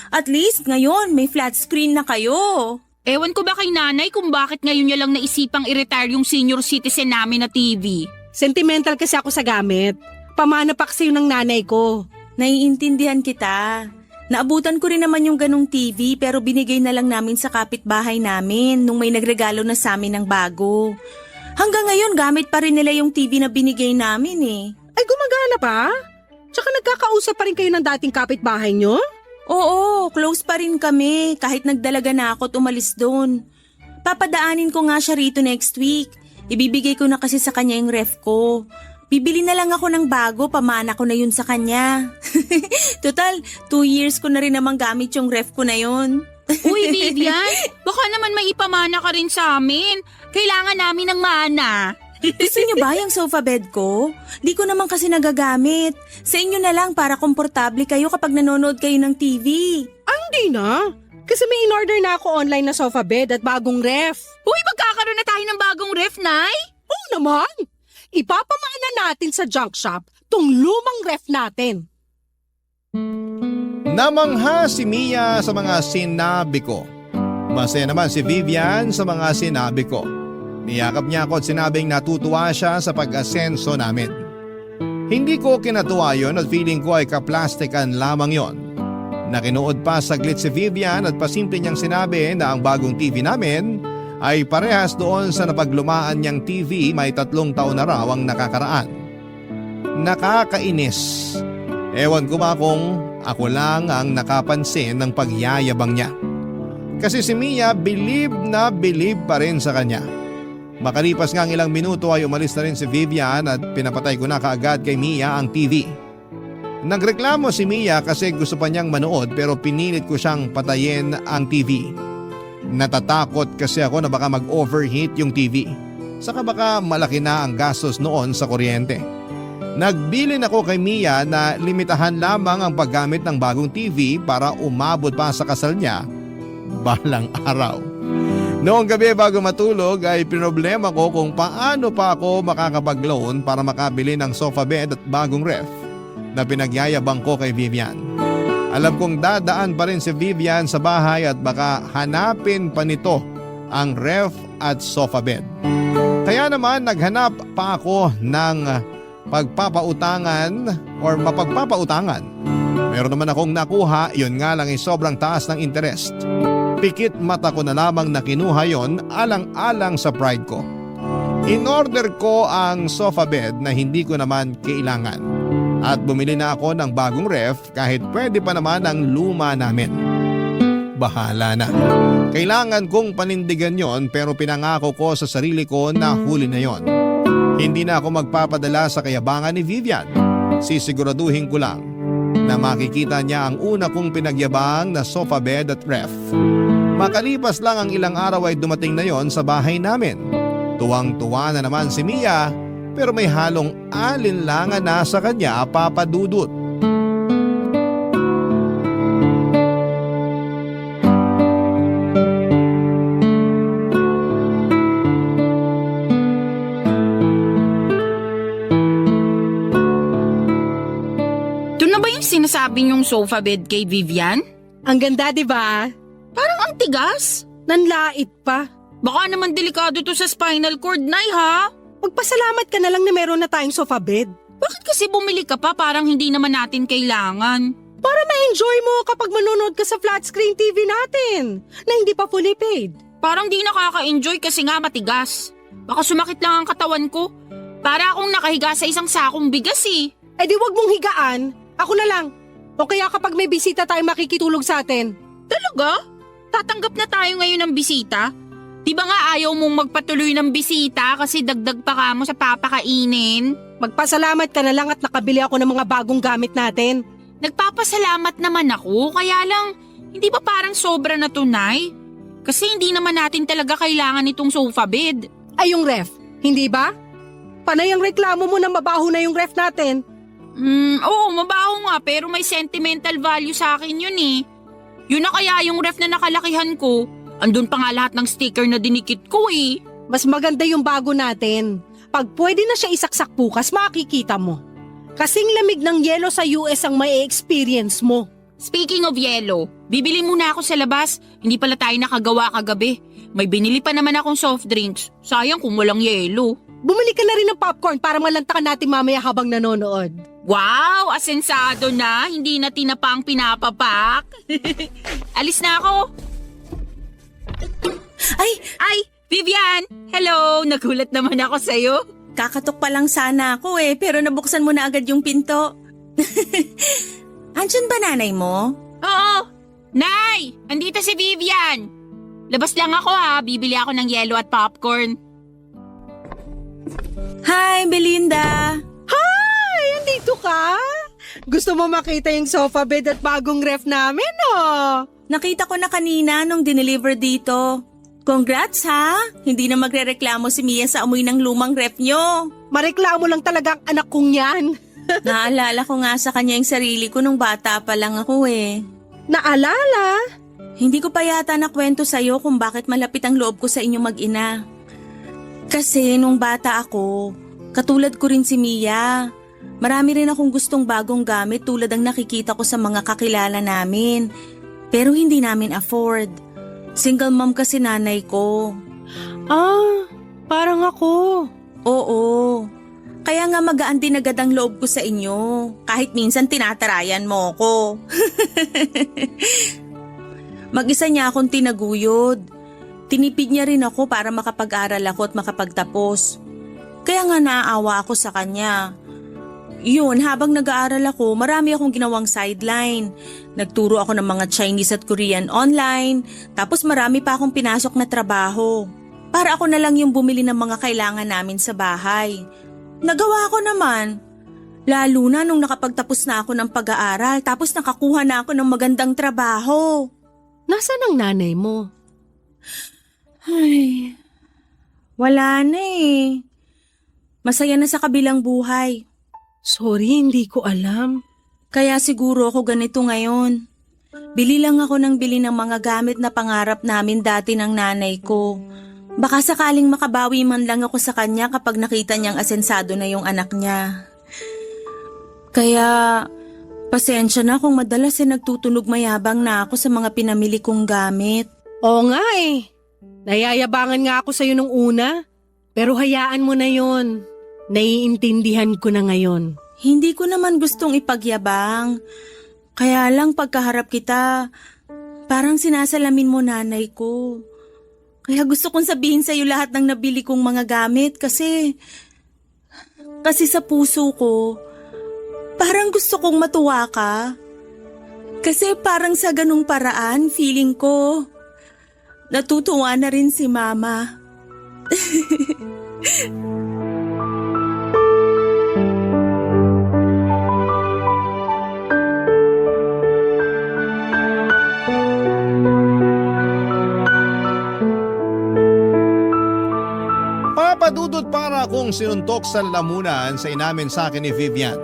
At least ngayon may flat screen na kayo. Ewan ko ba kay nanay kung bakit ngayon niya lang naisipang i-retire yung senior citizen namin na TV. Sentimental kasi ako sa gamit. Pamana pa kasi yun ng nanay ko. Naiintindihan kita. Naabutan ko rin naman yung ganong TV pero binigay na lang namin sa kapitbahay namin nung may nagregalo na sa amin ng bago. Hanggang ngayon gamit pa rin nila yung TV na binigay namin Ay, gumagana pa? Tsaka nagkakausap pa rin kayo ng dating kapitbahay nyo? Oo, close pa rin kami kahit nagdalaga na ako at umalis doon. Papadaanin ko nga siya rito next week. Ibibigay ko na kasi sa kanya yung ref ko. Bibili na lang ako ng bago, pamana ko na yun sa kanya. Total, 2 years ko na rin namang gamit yung ref ko na yun. Uy, Vivian, baka naman may ipamana ka rin sa amin. Kailangan namin ng mana. Gusto niyo ba yung sofa bed ko? Di ko naman kasi nagagamit. Sa inyo na lang para komportable kayo kapag nanonood kayo ng TV. Hindi na. Kasi may in-order na ako online na sofa bed at bagong ref. Uy, magkakaroon na tayo ng bagong ref, Nay? Oo naman! Ipapamana natin sa junk shop tong lumang ref natin. Namangha si Mia sa mga sinabi ko. Masaya naman si Vivian sa mga sinabi ko. Niyakap niya ako at sinabing natutuwa siya sa pag-asenso namin. Hindi ko kinatuwa yon at feeling ko ay kaplastikan lamang yon. Nakinuod pa saglit si Vivian at pasimple niyang sinabi na ang bagong TV namin ay parehas doon sa napaglumaan niyang TV may 3 taon na raw ang nakakaraan. Nakakainis. Ewan ko ba kung ako lang ang nakapansin ng pagyayabang niya. Kasi si Mia believe na believe pa rin sa kanya. Makalipas nga ang ilang minuto ay umalis na rin si Vivian at pinapatay ko na kaagad kay Mia ang TV. Nagreklamo si Mia kasi gusto pa niyang manood pero pinilit ko siyang patayin ang TV. Natatakot kasi ako na baka mag-overheat yung TV. Saka baka malaki na ang gastos noon sa kuryente. Nagbilin ako kay Mia na limitahan lamang ang paggamit ng bagong TV para umabot pa sa kasal niya balang araw. Noong gabi bago matulog ay pinoblema ko kung paano pa ako makakapag-loan para makabili ng sofa bed at bagong ref na pinagyayabang ko kay Vivian. Alam kong dadaan pa rin si Vivian sa bahay at baka hanapin pa nito ang ref at sofa bed. Kaya naman naghanap pa ako ng pagpapautangan or mapagpapautangan. Meron naman akong nakuha, yun nga lang ay sobrang taas ng interest. Pikit mata ko na lamang na kinuha yon alang-alang sa pride ko. In-order ko ang sofa bed na hindi ko naman kailangan. At bumili na ako ng bagong ref kahit pwede pa naman ang luma namin. Bahala na. Kailangan kong panindigan yon pero pinangako ko sa sarili ko na huli na yon. Hindi na ako magpapadala sa kayabangan ni Vivian. Sisiguraduhin ko lang na makikita niya ang una kong pinagyabang na sofa bed at ref. Makalipas lang ang ilang araw ay dumating na yon sa bahay namin. Tuwang-tuwa na naman si Mia pero may halong alinlangan na sa kanya, Papa Dudut. Ito na ba yung sinasabi niyong sofa bed kay Vivian? Ang ganda, di ba? Parang ang tigas. Nanlait pa. Baka naman delikado to sa spinal cord, Nay, ha? Magpasalamat ka na lang na meron na tayong sofa bed. Bakit kasi bumili ka pa parang hindi naman natin kailangan? Para ma-enjoy mo kapag manonood ka sa flat screen TV natin na hindi pa fully paid. Parang di nakaka-enjoy kasi nga matigas. Baka sumakit lang ang katawan ko. Para akong nakahiga sa isang sakong bigas eh. Eh di wag mong higaan. Ako na lang. O kaya kapag may bisita tayong makikitulog sa atin. Talaga? Tatanggap na tayo ngayon ng bisita? Di ba nga ayaw mong magpatuloy ng bisita kasi dagdag pa ka mo sa papakainin? Magpasalamat ka na lang at nakabili ako ng mga bagong gamit natin. Nagpapasalamat naman ako, kaya lang hindi ba parang sobra na tunay? Kasi hindi naman natin talaga kailangan itong sofa bed. Ay yung ref, hindi ba? Panay ang reklamo mo na mabaho na yung ref natin. Oo, mabaho nga pero may sentimental value sa akin yun eh. Yun na kaya yung ref na nakalakihan ko. Andun pa nga lahat ng sticker na dinikit ko eh. Mas maganda yung bago natin. Pag pwede na siya isaksak bukas, makikita mo. Kasing lamig ng yelo sa US ang may experience mo. Speaking of yelo, bibili muna ako sa labas. Hindi pala tayo nakagawa kagabi. May binili pa naman akong soft drinks. Sayang kung walang yelo. Bumili ka na rin ng popcorn para malantakan natin mamaya habang nanonood. Wow! Asensado na. Hindi na tinapa ang pinapapak. Alis na ako. Ay! Vivian! Hello! Nagulat naman ako sa'yo. Kakatok pa lang sana ako pero nabuksan mo na agad yung pinto. Andyan ba nanay mo? Oo! Nay! Andito si Vivian! Labas lang ako ha. Bibili ako ng yelo at popcorn. Hi, Belinda! Hi! Andito ka? Gusto mo makita yung sofa bed at bagong ref namin, oh? Nakita ko na kanina nung dineliver dito. Congrats ha! Hindi na magrereklamo si Mia sa amoy ng lumang ref nyo. Mareklamo lang talaga ang anak kong yan. Naalala ko nga sa kanya yung sarili ko nung bata pa lang ako Naalala? Hindi ko pa yata nakwento sa'yo kung bakit malapit ang loob ko sa inyo mag-ina. Kasi nung bata ako, katulad ko rin si Mia. Marami rin akong gustong bagong gamit tulad ng nakikita ko sa mga kakilala namin. Pero hindi namin afford. Single mom kasi nanay ko. Ah, parang ako. Oo. Kaya nga magaan din agad ang loob ko sa inyo. Kahit minsan tinatarayan mo ko. Mag-isa niya akong tinaguyod. Tinipid niya rin ako para makapag-aral ako at makapagtapos. Kaya nga naaawa ako sa kanya. Yun, habang nag-aaral ako, marami akong ginawang sideline. Nagturo ako ng mga Chinese at Korean online, tapos marami pa akong pinasok na trabaho. Para ako na lang yung bumili ng mga kailangan namin sa bahay. Nagawa ko naman. Lalo na nung nakapagtapos na ako ng pag-aaral, tapos nakakuha na ako ng magandang trabaho. Nasaan ang nanay mo? Ay, wala na eh. Masaya na sa kabilang buhay. Sorry, hindi ko alam. Kaya siguro ako ganito ngayon. Bili lang ako ng bili ng mga gamit na pangarap namin dati ng nanay ko. Baka sakaling makabawi man lang ako sa kanya kapag nakita niyang asensado na yung anak niya. Kaya, pasensya na kung madalas nagtutunog mayabang na ako sa mga pinamili kong gamit. Oo nga eh. Nayayabangan nga ako sa'yo nung una. Pero hayaan mo na yon. Naiintindihan ko na ngayon. Hindi ko naman gustong ipagyabang. Kaya lang pagkaharap kita, parang sinasalamin mo nanay ko. Kaya gusto kong sabihin sa'yo lahat ng nabili kong mga gamit kasi sa puso ko, parang gusto kong matuwa ka. Kasi parang sa ganung paraan, feeling ko, natutuwa na rin si Mama. Papadudod para akong sinuntok sa lamunan sa inamin sa akin ni Vivian.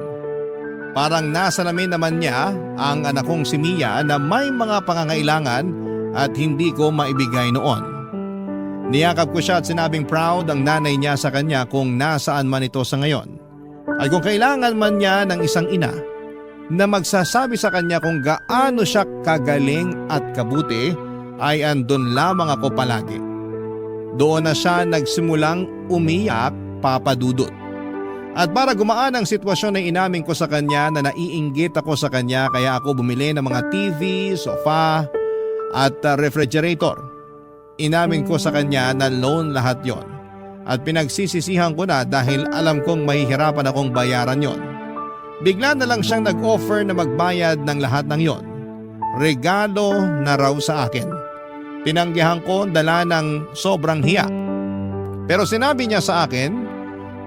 Parang nasa namin naman niya ang anak kong si Mia na may mga pangangailangan at hindi ko maibigay noon. Niyakap ko siya at sinabing proud ang nanay niya sa kanya kung nasaan man ito sa ngayon. At kung kailangan man niya ng isang ina na magsasabi sa kanya kung gaano siya kagaling at kabuti ay andun lamang ako palagi. Doon na siya nagsimulang umiyak, papadudot. At para gumaan ang sitwasyon ay inamin ko sa kanya na naiinggit ako sa kanya kaya ako bumili ng mga TV, sofa at refrigerator. Inamin ko sa kanya na loan lahat yon. At pinagsisisihan ko na dahil alam kong mahihirapan akong bayaran yon. Bigla na lang siyang nag-offer na magbayad ng lahat ng yon. Regalo na raw sa akin. Tinanggihan ko dala ng sobrang hiya. Pero sinabi niya sa akin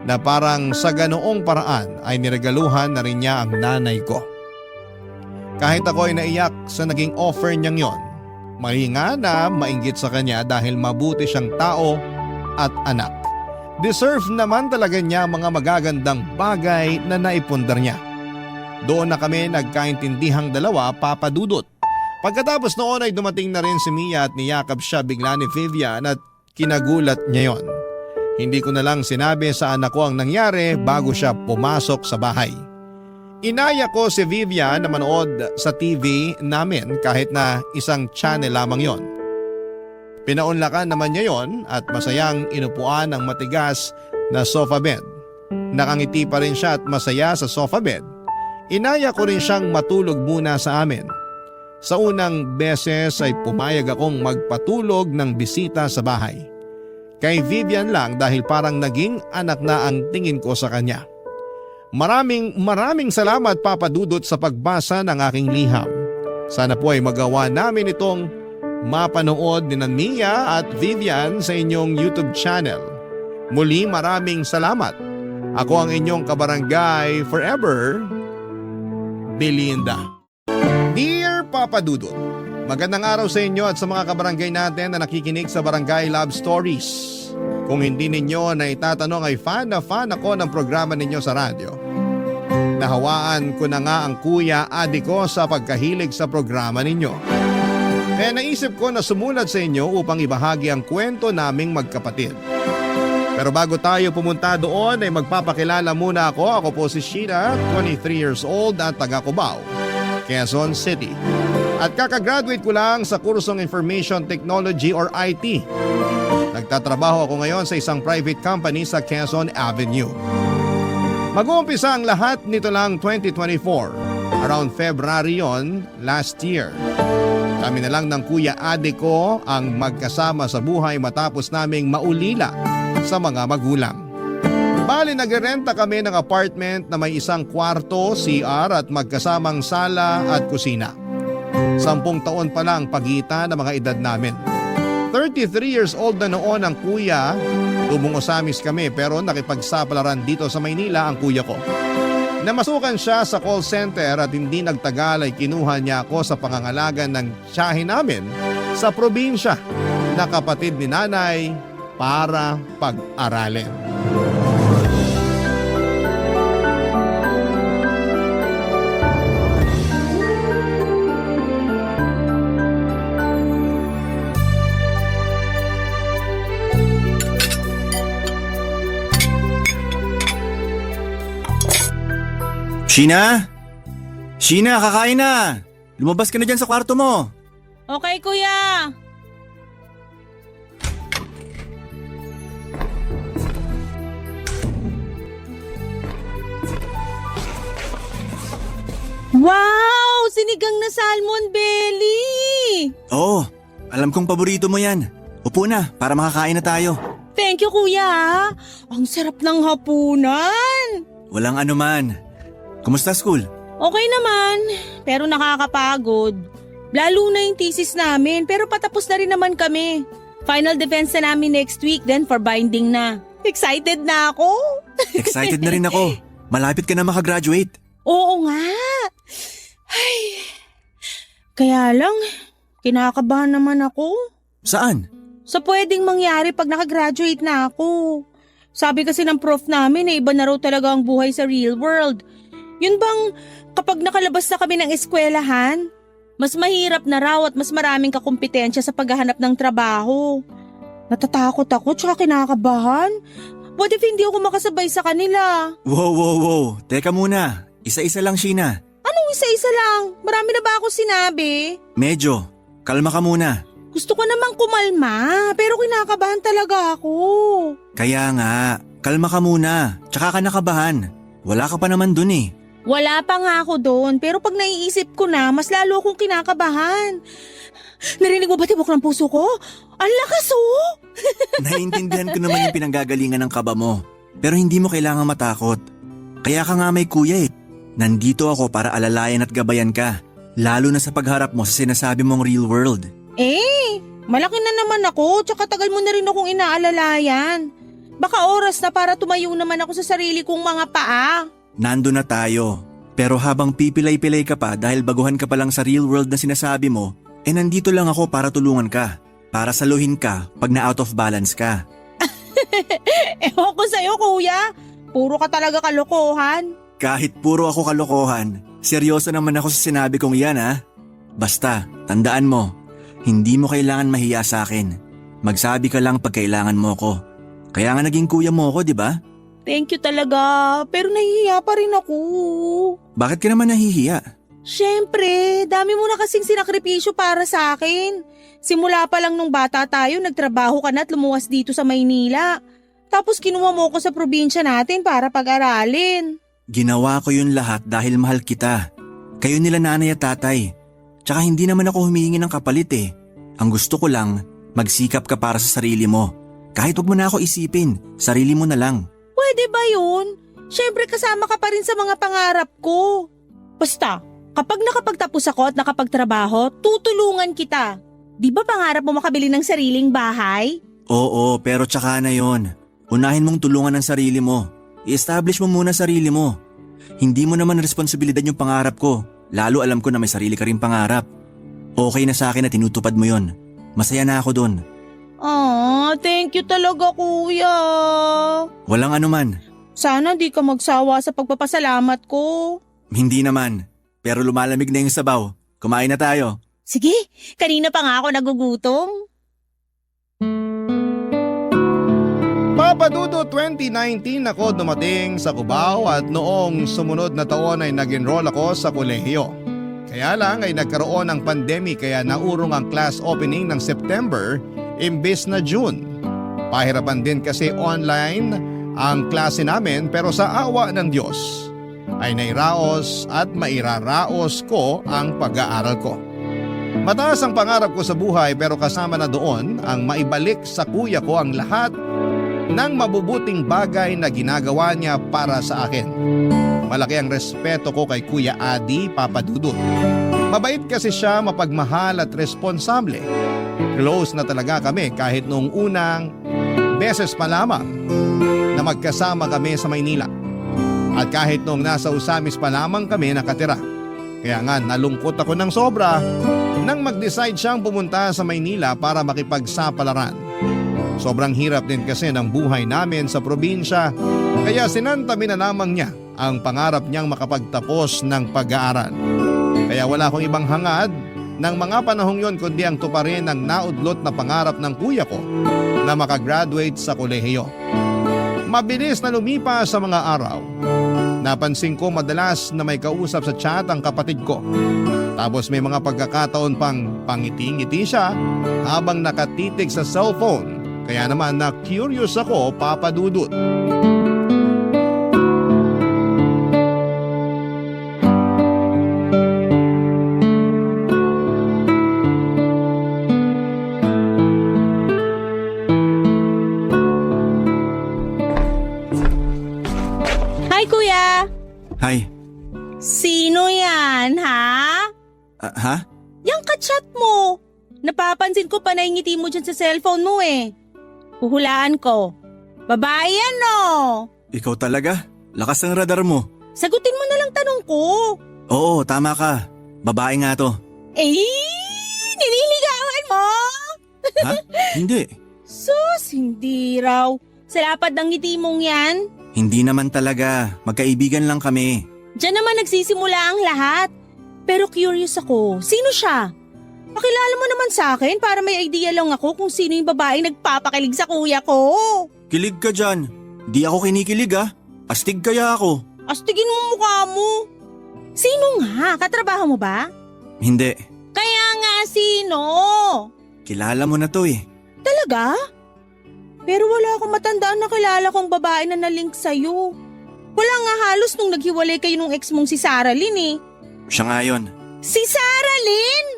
na parang sa ganoong paraan ay niregaluhan na rin niya ang nanay ko. Kahit ako ay naiyak sa naging offer niyang yon, mahinga na mainggit sa kanya dahil mabuti siyang tao at anak. Deserve naman talaga niya mga magagandang bagay na naipundar niya. Doon na kami nagkaintindihang dalawa, papadudot. Pagkatapos noon ay dumating na rin si Mia at niyakap siya bigla ni Vivian at kinagulat niya yon. Hindi ko na lang sinabi sa anak ko ang nangyari bago siya pumasok sa bahay. Inaya ko si Vivian na manood sa TV namin kahit na isang channel lamang yon. Pinaunlakan naman niya yon at masayang inupuan ang matigas na sofa bed. Nakangiti pa rin siya at masaya sa sofa bed. Inaya ko rin siyang matulog muna sa amin. Sa unang beses ay pumayag akong magpatulog ng bisita sa bahay. Kay Vivian lang dahil parang naging anak na ang tingin ko sa kanya. Maraming salamat papadudot sa pagbasa ng aking liham. Sana po ay magawa namin itong mapanood ni Mia at Vivian sa inyong YouTube channel. Muli maraming salamat. Ako ang inyong kabarangay forever, Belinda. Dear Papa Dudut, magandang araw sa inyo at sa mga kabarangay natin na nakikinig sa Barangay Love Stories. Kung hindi ninyo na itatanong ay fan ako ng programa ninyo sa radyo. Nahawaan ko na nga ang kuya adi ko sa pagkahilig sa programa ninyo. Kaya naisip ko na sumulat sa inyo upang ibahagi ang kwento naming magkapatid. Pero bago tayo pumunta doon ay magpapakilala muna ako. Ako po si Sheena, 23 years old at taga Cubao, Quezon City. At kakagraduate ko lang sa kursong Information Technology or IT. Nagtatrabaho ako ngayon sa isang private company sa Quezon Avenue. Mag-uumpisa ang lahat nito lang 2024. Around February yon last year. Kami na lang ng kuya ate ko ang magkasama sa buhay matapos naming maulila sa mga magulang. Bali nagre-renta kami ng apartment na may isang kwarto, CR at magkasamang sala at kusina. 10 taon pa lang pagitan ng mga edad namin. 33 years old na noon ang kuya. Tumungo-samis kami pero nakipagsapalaran dito sa Maynila ang kuya ko. Namasukan siya sa call center at hindi nagtagal ay kinuha niya ako sa pangangalaga ng tiyahin namin sa probinsya na kapatid ni nanay para pag-aralin. Sheena? Sheena, kakain na! Lumabas ka na dyan sa kwarto mo. Okay, kuya. Wow! Sinigang na salmon belly! Oo, alam kong paborito mo yan. Upo na para makakain na tayo. Thank you, kuya. Ang sarap ng hapunan. Walang anuman. Kumusta school? Okay naman, pero nakakapagod. Lalo na yung thesis namin, pero patapos na rin naman kami. Final defense na namin next week, then for binding na. Excited na ako. Excited na rin ako. Malapit ka na makagraduate. Oo nga. Ay. Kaya lang, kinakabahan naman ako. Saan? Sa pwedeng mangyari pag nakagraduate na ako. Sabi kasi ng prof namin na iba na raw talaga ang buhay sa real world. Yun bang kapag nakalabas na kami ng eskwelahan, mas mahirap na raw at mas maraming kakumpetensya sa paghahanap ng trabaho. Natatakot ako tsaka kinakabahan. What if hindi ako makasabay sa kanila? Wow. Teka muna. Isa-isa lang, Sheena. Anong isa-isa lang? Marami na ba ako sinabi? Medyo. Kalma ka muna. Gusto ko namang kumalma, pero kinakabahan talaga ako. Kaya nga, kalma ka muna. Tsaka ka nakabahan. Wala ka pa naman dun eh. Wala pa nga ako doon, pero pag naiisip ko na, mas lalo akong kinakabahan. Narinig mo ba tibok ng puso ko? Ang lakas oh! Naiintindihan ko naman yung pinanggagalingan ng kaba mo. Pero hindi mo kailangang matakot. Kaya ka nga may kuya eh. Nandito ako para alalayan at gabayan ka. Lalo na sa pagharap mo sa sinasabi mong real world. Malaki na naman ako, tsaka tagal mo na rin akong inaalalayan. Baka oras na para tumayo naman ako sa sarili kong mga paa. Nando na tayo. Pero habang pipilay-pilay ka pa dahil baguhan ka pa lang sa real world na sinasabi mo, nandito lang ako para tulungan ka. Para saluhin ka pag na out of balance ka. Ewan ko sa'yo, kuya. Puro ka talaga kalokohan. Kahit puro ako kalokohan, seryoso naman ako sa sinabi kong iyan ha. Basta, tandaan mo, hindi mo kailangan mahiya sa akin. Magsabi ka lang pag kailangan mo ko. Kaya nga naging kuya mo ko, di ba? Thank you talaga, pero nahihiya pa rin ako. Bakit ka naman nahihiya? Siyempre, dami mo na kasing sinakripisyo para sa akin. Simula pa lang nung bata tayo, nagtrabaho ka na at lumuwas dito sa Maynila. Tapos kinuha mo ko sa probinsya natin para pag-aralin. Ginawa ko yun lahat dahil mahal kita. Kayo nila nanay at tatay. Tsaka hindi naman ako humihingi ng kapalit eh. Ang gusto ko lang, magsikap ka para sa sarili mo. Kahit wag mo na ako isipin, sarili mo na lang. Pwede ba yun? Siyempre kasama ka pa rin sa mga pangarap ko. Basta, kapag nakapagtapos ako at nakapagtrabaho, tutulungan kita. Di ba pangarap mo makabili ng sariling bahay? Oo, pero tsaka na yon. Unahin mong tulungan ang sarili mo. I-establish mo muna sarili mo. Hindi mo naman responsibilidad yung pangarap ko. Lalo alam ko na may sarili ka rin pangarap. Okay na sa akin na tinutupad mo yon. Masaya na ako dun. Thank you talaga, kuya. Walang anuman. Sana di ka magsawa sa pagpapasalamat ko. Hindi naman. Pero lumalamig na yung sabaw. Kumain na tayo. Sige, kanina pa nga ako nagugutom. Papa Dudut, 2019 ako dumating sa Cubao at noong sumunod na taon ay nag-enroll ako sa kolehiyo. Kaya lang ay nagkaroon ng pandemic kaya naurong ang class opening ng September imbes na June. Pahirapan din kasi online ang klase namin pero sa awa ng Diyos ay nairaos at mairaraos ko ang pag-aaral ko. Mataas ang pangarap ko sa buhay pero kasama na doon ang maibalik sa kuya ko ang lahat ng mabubuting bagay na ginagawa niya para sa akin. Malaki ang respeto ko kay Kuya Adi, Papa Dudut. Mabait kasi siya, mapagmahal at responsable. Close na talaga kami kahit noong unang beses pa lamang na magkasama kami sa Maynila. At kahit noong nasa Usamis pa lamang kami nakatira. Kaya nga nalungkot ako ng sobra nang mag-decide siyang pumunta sa Maynila para makipagsapalaran. Sobrang hirap din kasi ng buhay namin sa probinsya kaya sinantami na lamang niya ang pangarap niyang makapagtapos ng pag-aaral. Kaya wala akong ibang hangad ng mga panahong yon kundi ang tuparin ang naudlot na pangarap ng kuya ko na makagraduate sa kolehiyo. Mabilis na lumipas sa mga araw. Napansin ko madalas na may kausap sa chat ang kapatid ko. Tapos may mga pagkakataon pang pangiti-ngiti siya habang nakatitig sa cellphone. Kaya naman na curious ako, Papa Dudut. Hi, Kuya! Hi. Sino yan, ha? Ha? Yang ka-chat mo. Napapansin ko pa na ngiti mo dyan sa cellphone mo eh. Huhulaan ko. Babae yan, no? Ikaw talaga? Lakas ng radar mo. Sagutin mo na lang tanong ko. Oo, tama ka. Babae nga to. Eh, nililigawan mo? Ha? Hindi. Sus, hindi raw. Sa lapad ng ngiti mong yan. Hindi naman talaga. Magkaibigan lang kami. Diyan naman nagsisimula ang lahat. Pero curious ako, sino siya? Pakilala mo naman sa akin para may idea lang ako kung sino yung babaeng nagpapakilig sa kuya ko. Kilig ka dyan. Di ako kinikilig Astig kaya ako. Astigin mo mukha mo. Sino nga? Katrabaho mo ba? Hindi. Kaya nga sino? Kilala mo na to eh. Talaga? Pero wala akong matandaan na kilala kong babae na nalink sa'yo. Wala nga halos nung naghiwalay kayo nung ex mong si Sarah Lynn eh. Siya nga yun. Si Sarah Lynn?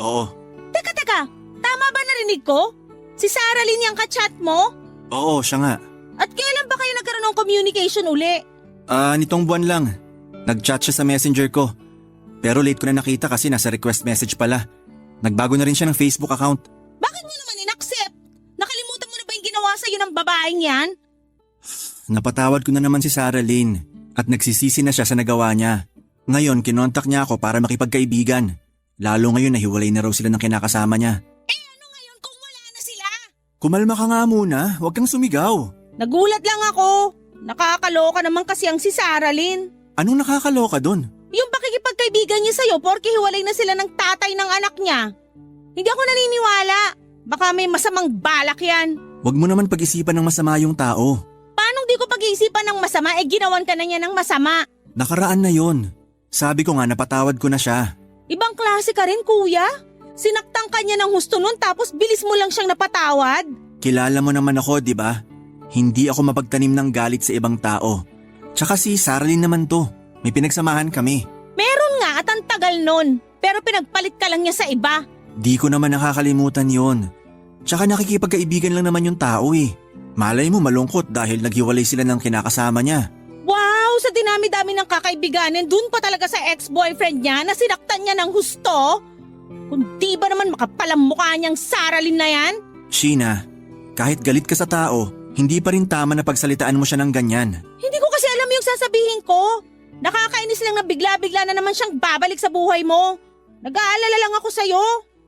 Oo. Teka, tama ba narinig ko? Si Sarah Lynn yung ka-chat mo? Oo, siya nga. At kailan ba kayo nagkaroon ng communication uli? Nitong buwan lang. Nag-chat siya sa messenger ko. Pero late ko na nakita kasi nasa request message pala. Nagbago na rin siya ng Facebook account. Bakit mo naman in-accept? Nakalimutan mo na ba yung ginawa sa'yo ng babaeng yan? Napatawad ko na naman si Sarah Lynn at nagsisisi na siya sa nagawa niya. Ngayon, kinontak niya ako para makipagkaibigan. Lalo ngayon nahiwalay na raw sila ng kinakasama niya. Eh ano ngayon kung wala na sila? Kumalma ka nga muna, huwag kang sumigaw. Nagulat lang ako. Nakakaloka naman kasi ang si Sarah Lynn. Anong nakakaloka dun? Yung pakikipagkaibigan niya sa'yo porke hiwalay na sila ng tatay ng anak niya. Hindi ako naniniwala. Baka may masamang balak yan. Huwag mo naman pag-isipan ng masama yung tao. Paano di ko pag-iisipan ng masama ginawan ka na niya ng masama? Nakaraan na yon. Sabi ko nga napatawad ko na siya. Ibang klase ka rin, kuya. Sinaktan ka niya ng husto nun tapos bilis mo lang siyang napatawad. Kilala mo naman ako, di ba? Hindi ako mapagtanim ng galit sa ibang tao. Tsaka si Sarlene naman to. May pinagsamahan kami. Meron nga at ang tagal nun. Pero pinagpalit ka lang niya sa iba. Di ko naman nakakalimutan yon. Tsaka nakikipagkaibigan lang naman yung tao eh. Malay mo malungkot dahil naghiwalay sila ng kinakasama niya. Wow, sa dinami-dami ng kakaibiganin, dun pa talaga sa ex-boyfriend niya na sinaktan niya ng husto? Kung di ba naman makapalang mukha niyang Saralyn na yan? Sheena, kahit galit ka sa tao, hindi pa rin tama na pagsalitaan mo siya ng ganyan. Hindi ko kasi alam yung sasabihin ko. Nakakainis lang na bigla-bigla na naman siyang babalik sa buhay mo. Nag-aalala lang ako sa'yo.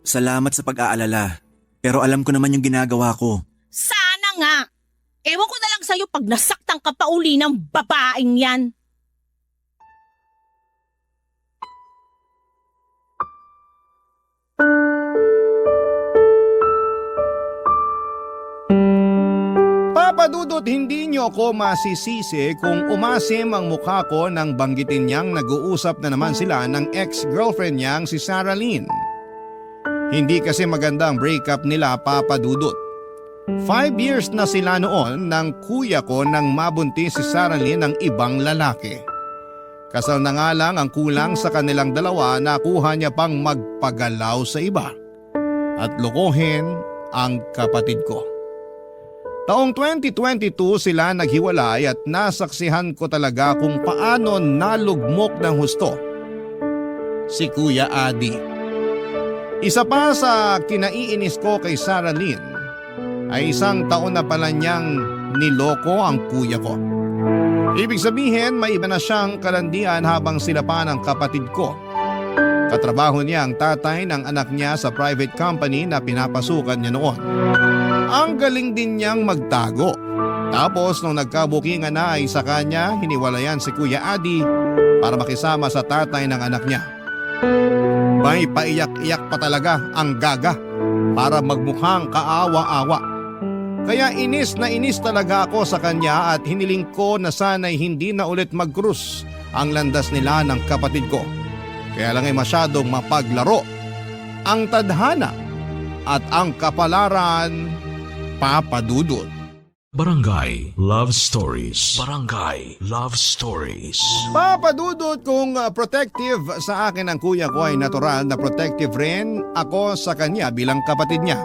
Salamat sa pag-aalala. Pero alam ko naman yung ginagawa ko. Sana nga. Ewan ko na lang sa'yo pag nasaktan ka pa uli ng babaeng yan. Papa Dudut, hindi niyo ako masisisi kung umasim ang mukha ko nang banggitin niyang nag-uusap na naman sila ng ex-girlfriend niyang si Sarah Lynn. Hindi kasi maganda ang breakup nila, Papa Dudut. 5 years na sila noon ng kuya ko nang mabuntis si Sarah Lynn ng ibang lalaki. Kasal na nga lang ang kulang sa kanilang dalawa, nakuha niya pang magpagalaw sa iba at lokohin ang kapatid ko. Taong 2022 sila naghiwalay at nasaksihan ko talaga kung paano nalugmok ng husto si Kuya Adi. Isa pa sa kinaiinis ko kay Sarah Lynn ay 1 taon na pala niyang niloko ang kuya ko. Ibig sabihin may iba na siyang kalandian habang sila pa ng kapatid ko. Katrabaho niya ang tatay ng anak niya sa private company na pinapasukan niya noon. Ang galing din niyang magtago. Tapos nung nagkabukingan na ay sa kanya hiniwalayan si Kuya Adi para makisama sa tatay ng anak niya. May paiyak-iyak pa talaga ang gaga para magmukhang kaawa-awa. Kaya inis na inis talaga ako sa kanya at hiniling ko na sana'y hindi na ulit mag-cruise ang landas nila ng kapatid ko. Kaya lang ay masyadong mapaglaro ang tadhana at ang kapalaran, Papa Dudut. Barangay Love Stories. Barangay Love Stories. Papa Dudut, kung protective sa akin ang kuya ko ay natural na protective rin ako sa kanya bilang kapatid niya.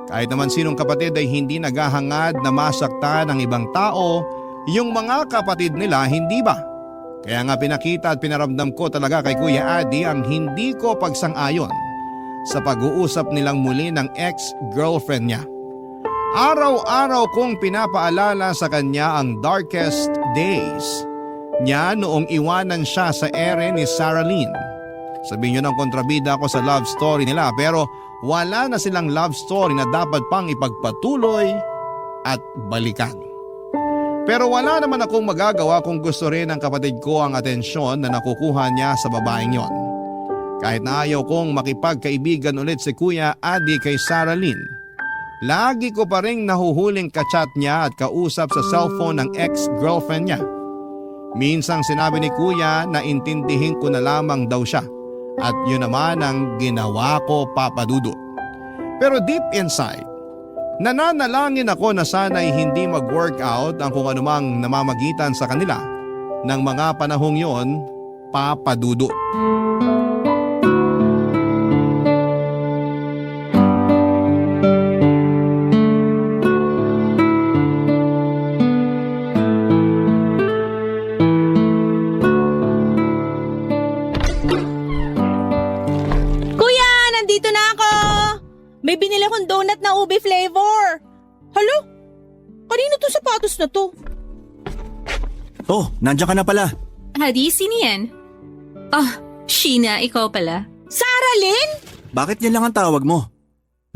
Kahit naman sinong kapatid ay hindi naghahangad na masaktan ng ibang tao, yung mga kapatid nila hindi ba? Kaya nga pinakita at pinaramdam ko talaga kay Kuya Adi ang hindi ko pagsang-ayon sa pag-uusap nilang muli ng ex-girlfriend niya. Araw-araw kong pinapaalala sa kanya ang darkest days niya noong iwanan siya sa ere ni Sarah Lynn. Sabihin niyo ng kontrabida ako sa love story nila, pero wala na silang love story na dapat pang ipagpatuloy at balikan. Pero wala naman akong magagawa kung gusto rin ng kapatid ko ang atensyon na nakukuha niya sa babaeng yon. Kahit na ayaw kong makipagkaibigan ulit si Kuya Adi kay Sarah Lynn, lagi ko pa rin nahuhuling kachat niya at kausap sa cellphone ng ex-girlfriend niya. Minsang sinabi ni Kuya na intindihin ko na lamang daw siya at yun naman ang ginawa ko, Papa Dudut. Pero deep inside, nananalangin ako na sana'y hindi mag-workout ang kung anumang namamagitan sa kanila ng mga panahong yon, Papa Dudut. May binili akong donut na ube flavor. Halo? Kanino to sapatos na to? Oh, nandiyan ka na pala. Adi, sino yan? Sheena, ikaw pala. Sarah Lynn? Bakit yan lang ang tawag mo?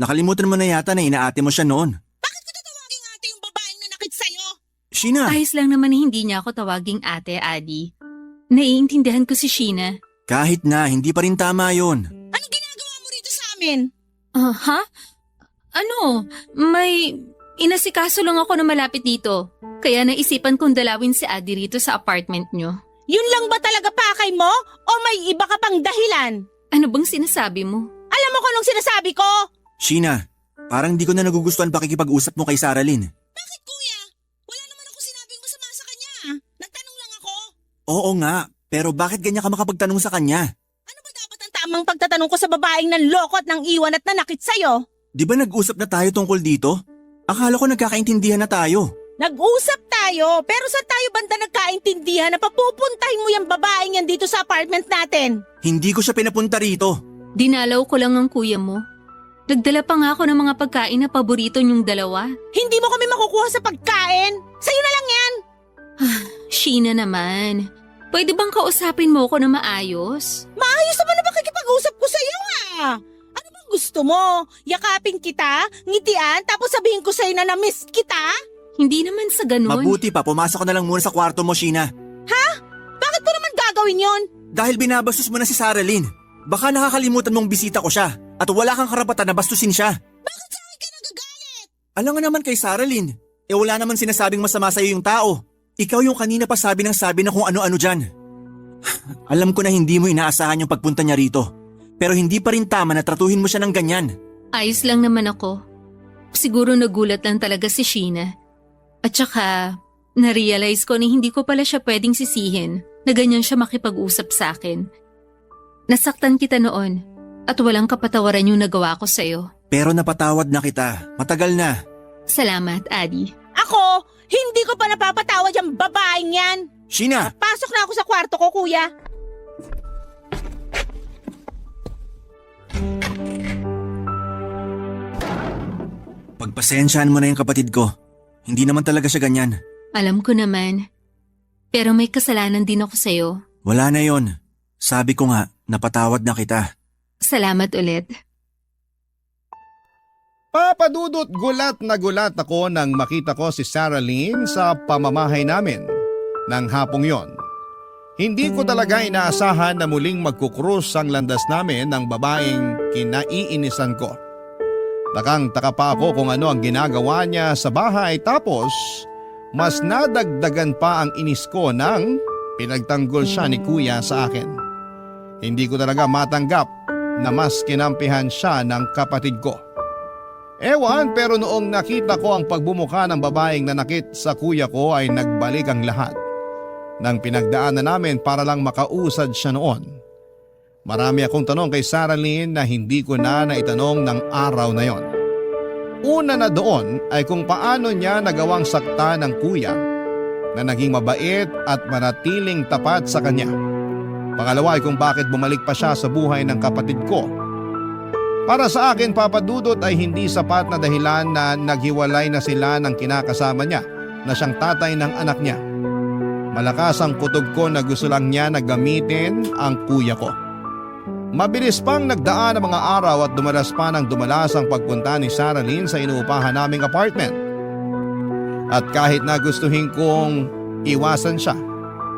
Nakalimutan mo na yata na inaate mo siya noon. Bakit ko tatawagin ate yung babaeng nanakit sa'yo? Sheena! Ayos lang naman na hindi niya ako tawaging ate, Adi. Naiintindihan ko si Sheena. Kahit na, hindi pa rin tama yun. Anong ginagawa mo rito sa amin? Ha? Ano? May inasikaso lang ako na malapit dito. Kaya naisipan kong dalawin si Adi rito sa apartment nyo. Yun lang ba talaga pakay mo? O may iba ka pang dahilan? Ano bang sinasabi mo? Alam mo kung anong sinasabi ko? Sheena, parang di ko na nagugustuhan pakikipag-usap mo kay Sarah Lynn. Bakit kuya? Wala naman ako sinabing masama sa kanya. Nagtanong lang ako. Oo nga, pero bakit ganyan ka makapagtanong sa kanya? Ano ba dapat ang tamang pagtatanong ko sa babaeng nanloko at nang iwan at nanakit sa'yo? Di ba nag-usap na tayo tungkol dito? Akala ko nagkakaintindihan na tayo. Nag-usap tayo, pero saan tayo banda nagkaintindihan na papupuntahin mo yung babaeng yan dito sa apartment natin? Hindi ko siya pinapunta rito. Dinalaw ko lang ang kuya mo. Nagdala pa nga ako ng mga pagkain na paborito niyong dalawa. Hindi mo kami makukuha sa pagkain. Sa'yo na lang yan. Sheena naman. Pwede bang kausapin mo ako na maayos? Maayos naman na makikipag-usap ko sa'yo Ano bang gusto mo? Yakapin kita, ngitian, tapos sabihin ko sa'yo na na-miss kita? Hindi naman sa ganun. Mabuti pa, pumasok ka na lang muna sa kwarto mo, Sheena. Bakit ko naman gagawin yon? Dahil binabastos mo na si Sarah Lynn. Baka nakakalimutan mong bisita ko siya at wala kang karapatan na bastusin siya. Bakit sa akin ka nagagalit? Alam nga naman kay Sarah Lynn, Wala naman sinasabing masama sa'yo yung tao. Ikaw yung kanina pa sabi na kung ano-ano dyan. Alam ko na hindi mo inaasahan yung pagpunta niya rito. Pero hindi pa rin tama na tratuhin mo siya ng ganyan. Ayos lang naman ako. Siguro nagulat lang talaga si Sheena. At saka, na-realize ko na hindi ko pala siya pwedeng sisihin na ganyan siya makipag-usap sa akin. Nasaktan kita noon at walang kapatawaran yung nagawa ko sa'yo. Pero napatawad na kita. Matagal na. Salamat, Adi. Ako, hindi ko pa napapatawad yung babaeng yan. Sheena! Pasok na ako sa kwarto ko, kuya. Pagpasensyahan mo na yung kapatid ko. Hindi naman talaga siya ganyan. Alam ko naman. Pero may kasalanan din ako sa'yo. Wala na yon. Sabi ko nga, napatawad na kita. Salamat ulit. Papadudot, gulat na gulat ako nang makita ko si Sarah Lynn sa pamamahay namin ng hapong yon. Hindi ko talaga inaasahan na muling magkukrus ang landas namin ng babaeng kinaiinisan ko. Takang-taka pa ako kung ano ang ginagawa niya sa bahay, tapos mas nadagdagan pa ang inis ko nang pinagtanggol siya ni kuya sa akin. Hindi ko talaga matanggap na mas kinampihan siya ng kapatid ko. Ewan, pero noong nakita ko ang pagbumuka ng babaeng nanakit sa kuya ko ay nagbalik ang lahat ng pinagdaanan namin para lang makausad siya noon. Marami akong tanong kay Sarah Lynn na hindi ko na naitanong ng araw na yon. Una na doon ay kung paano niya nagawang sakta ng kuya na naging mabait at manatiling tapat sa kanya. Pangalawa ay kung bakit bumalik pa siya sa buhay ng kapatid ko. Para sa akin, papadudot, ay hindi sapat na dahilan na naghiwalay na sila ng kinakasama niya na siyang tatay ng anak niya. Malakas ang kutob ko na gusto lang niya na gamitin ang kuya ko. Mabilis pang nagdaan ang mga araw at dumalas pa ng dumalas ang pagpunta ni Sarah Lynn sa inuupahan naming apartment. At kahit na gustuhin kong iwasan siya,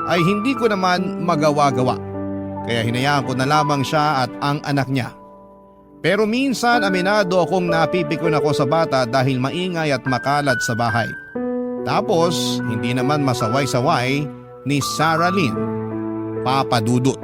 ay hindi ko naman magawa-gawa. Kaya hinayaan ko na lamang siya at ang anak niya. Pero minsan aminado akong napipikon ako sa bata dahil maingay at makalat sa bahay. Tapos hindi naman masaway-saway ni Sarah Lynn, papadudot.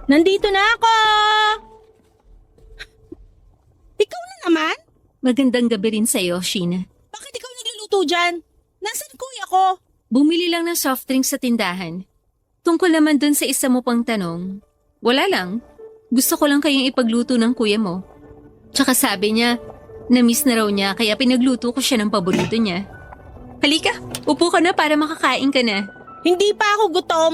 Nandito na ako! Ikaw na naman? Magandang gabi rin sa'yo, Sheena. Bakit ikaw nagluluto dyan? Nasaan kuya ko? Bumili lang ng soft drinks sa tindahan. Tungkol naman dun sa isa mo pang tanong, wala lang. Gusto ko lang kayong ipagluto ng kuya mo. Tsaka sabi niya, na-miss na raw niya kaya pinagluto ko siya ng paborito niya. Halika, upo ka na para makakain ka na. Hindi pa ako gutom.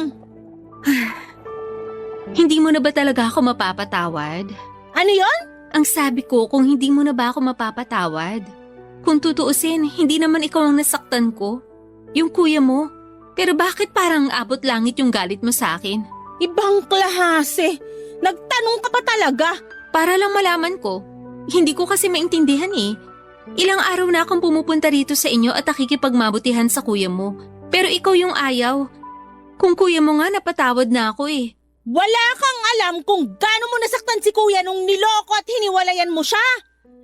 Hindi mo na ba talaga ako mapapatawad? Ano yon? Ang sabi ko, kung hindi mo na ba ako mapapatawad? Kung tutuusin, hindi naman ikaw ang nasaktan ko. Yung kuya mo. Pero bakit parang abot langit yung galit mo sa akin? Ibang klase. Nagtanong ka pa talaga. Para lang malaman ko. Hindi ko kasi maintindihan eh. Ilang araw na akong pumupunta rito sa inyo at nakikipagmabutihan sa kuya mo. Pero ikaw yung ayaw. Kung kuya mo nga, napatawad na ako eh. Wala kang alam kung gaano mo nasaktan si kuya nung niloko at hiniwalayan mo siya.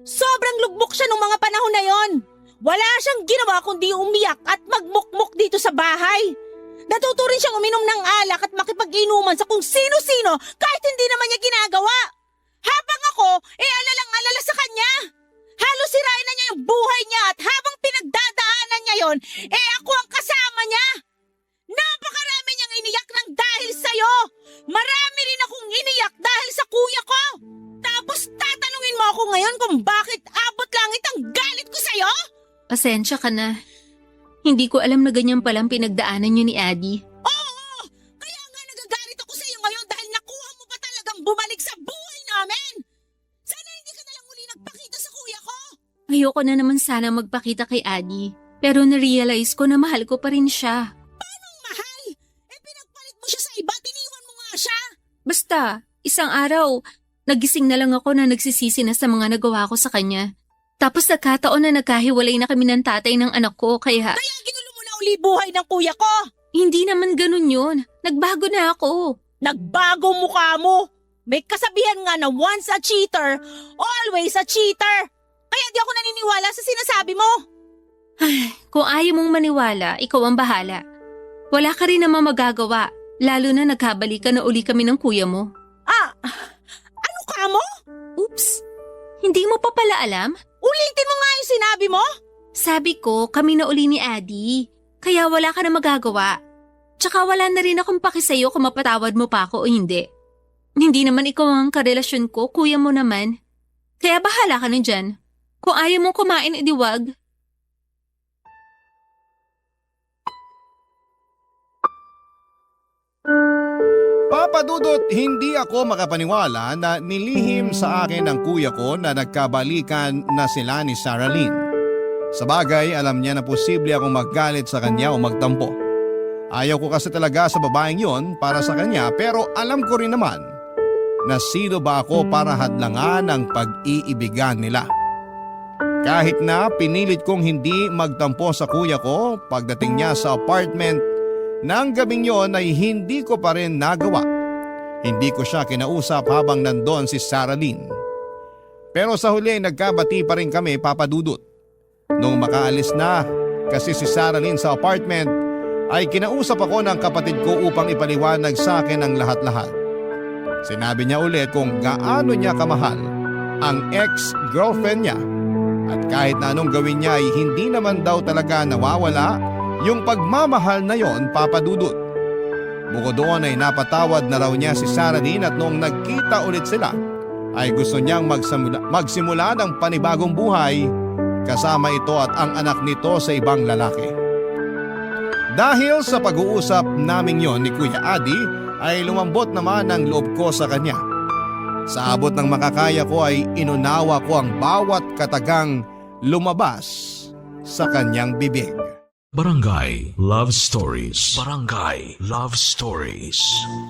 Sobrang lugbok siya nung mga panahon na yon. Wala siyang ginawa kundi umiyak at magmukmuk dito sa bahay. Natuto rin siyang uminom ng alak at makipag-inuman sa kung sino-sino kahit hindi naman niya ginagawa. Habang ako, alalang-alala sa kanya. Halos sirain na niya yung buhay niya at habang pinagdadaanan niya yon, ako ang kasama niya. Napakarami niyang iniyak ng dahil sa'yo. Marami rin akong iniyak dahil sa kuya ko. Tapos tatanungin mo ako ngayon kung bakit abot langit ang galit ko sa'yo? Pasensya ka na. Hindi ko alam na ganyan palang pinagdaanan niyo ni Adi. Oo! Kaya nga nagagalit ako sa'yo ngayon dahil nakuha mo pa talagang bumalik sa buhay namin. Sana hindi ka nalang uli nagpakita sa kuya ko. Ayoko na naman sana magpakita kay Adi. Pero narealize ko na mahal ko pa rin siya. Mahal! Pinagpalit mo siya sa iba, tiniwan mo nga siya! Basta, isang araw, nagising na lang ako na nagsisisi na sa mga nagawa ko sa kanya. Tapos nagkataon na nagkahiwalay na kami ng tatay ng anak ko kaya… Kaya ginulo mo na uli buhay ng kuya ko! Hindi naman ganun yun. Nagbago na ako. Nagbago mukha mo! May kasabihan nga na once a cheater, always a cheater! Kaya di ako naniniwala sa sinasabi mo! Kung ayaw mong maniwala, ikaw ang bahala. Wala ka rin naman magagawa, lalo na nagkabalikan na uli kami ng kuya mo. Ano ka mo? Oops! Hindi mo pa pala alam? Ulitin mo nga yung sinabi mo! Sabi ko, kami na uli ni Adi. Kaya wala ka na magagawa. Tsaka wala na rin akong paki sa'yo kung mapatawad mo pa ako o hindi. Hindi naman ikaw ang karelasyon ko, kuya mo naman. Kaya bahala ka na dyan. Kung ayaw mong kumain, edi wag. Papa Dudut, hindi ako makapaniwala na nilihim sa akin ng kuya ko na nagkabalikan na sila ni Sarah Lynn. Sa bagay, alam niya na posible akong maggalit sa kanya o magtampo. Ayaw ko kasi talaga sa babaeng yon para sa kanya pero alam ko rin naman na sino ba ako para hadlangan ang pag-iibigan nila. Kahit na pinilit kong hindi magtampo sa kuya ko pagdating niya sa apartment, nang gabing yon ay hindi ko pa rin nagawa. Hindi ko siya kinausap habang nandun si Sarah Lynn. Pero sa huli nagkabati pa rin kami, Papa Dudut. Nung makaalis na kasi si Sarah Lynn sa apartment ay kinausap ako ng kapatid ko upang ipaliwanag sa akin ang lahat-lahat. Sinabi niya ulit kung gaano niya kamahal ang ex-girlfriend niya at kahit na anong gawin niya ay hindi naman daw talaga nawawala yung pagmamahal na yon, Papa Dudut. Bukod doon ay napatawad na raw niya si Sarah Lynn at noong nagkita ulit sila ay gusto niyang magsimula ng panibagong buhay kasama ito at ang anak nito sa ibang lalaki. Dahil sa pag-uusap naming yon ni Kuya Adi ay lumambot naman ang loob ko sa kanya. Sa abot ng makakaya ko ay inunawa ko ang bawat katagang lumabas sa kanyang bibig. Barangay Love Stories. Barangay Love Stories.